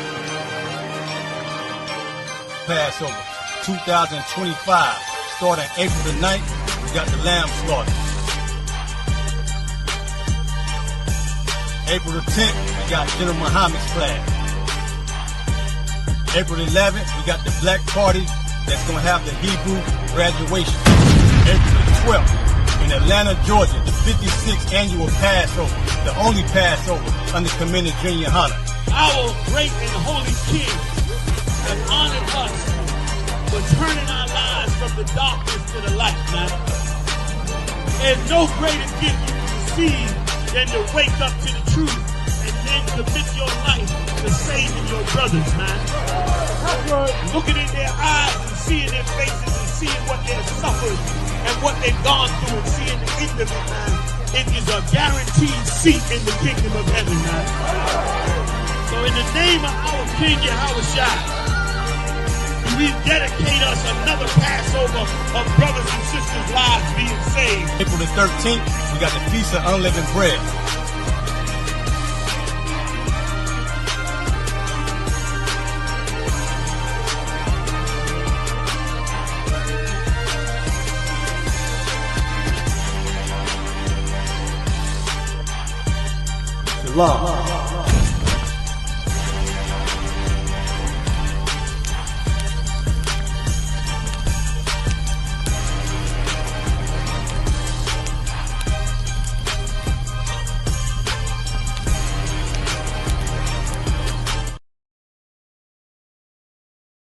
J: Passover 2025, starting April the 9th, we got the lamb slaughter. April the 10th, we got General Muhammad's flag. April the 11th, we got the black party that's going to have the Hebrew graduation. April the 12th, in Atlanta, Georgia, the 56th annual Passover, the only Passover under Commander Junior Hunter.
B: Our great and holy King has honored us for turning our lives from the darkness to the light, man. There's no greater gift you can receive than to wake up to the truth and then commit your life to saving your brothers, man. Looking in their eyes and seeing their faces and seeing what they've suffered and what they've gone through and seeing the end of it, man. It is a guaranteed seat in the kingdom of heaven, man. So in the name of our King Yahushua, we
I: we dedicate us another Passover of brothers and sisters' lives being saved.
J: April the 13th, we got the Feast of Unleavened Bread.
I: Shalom.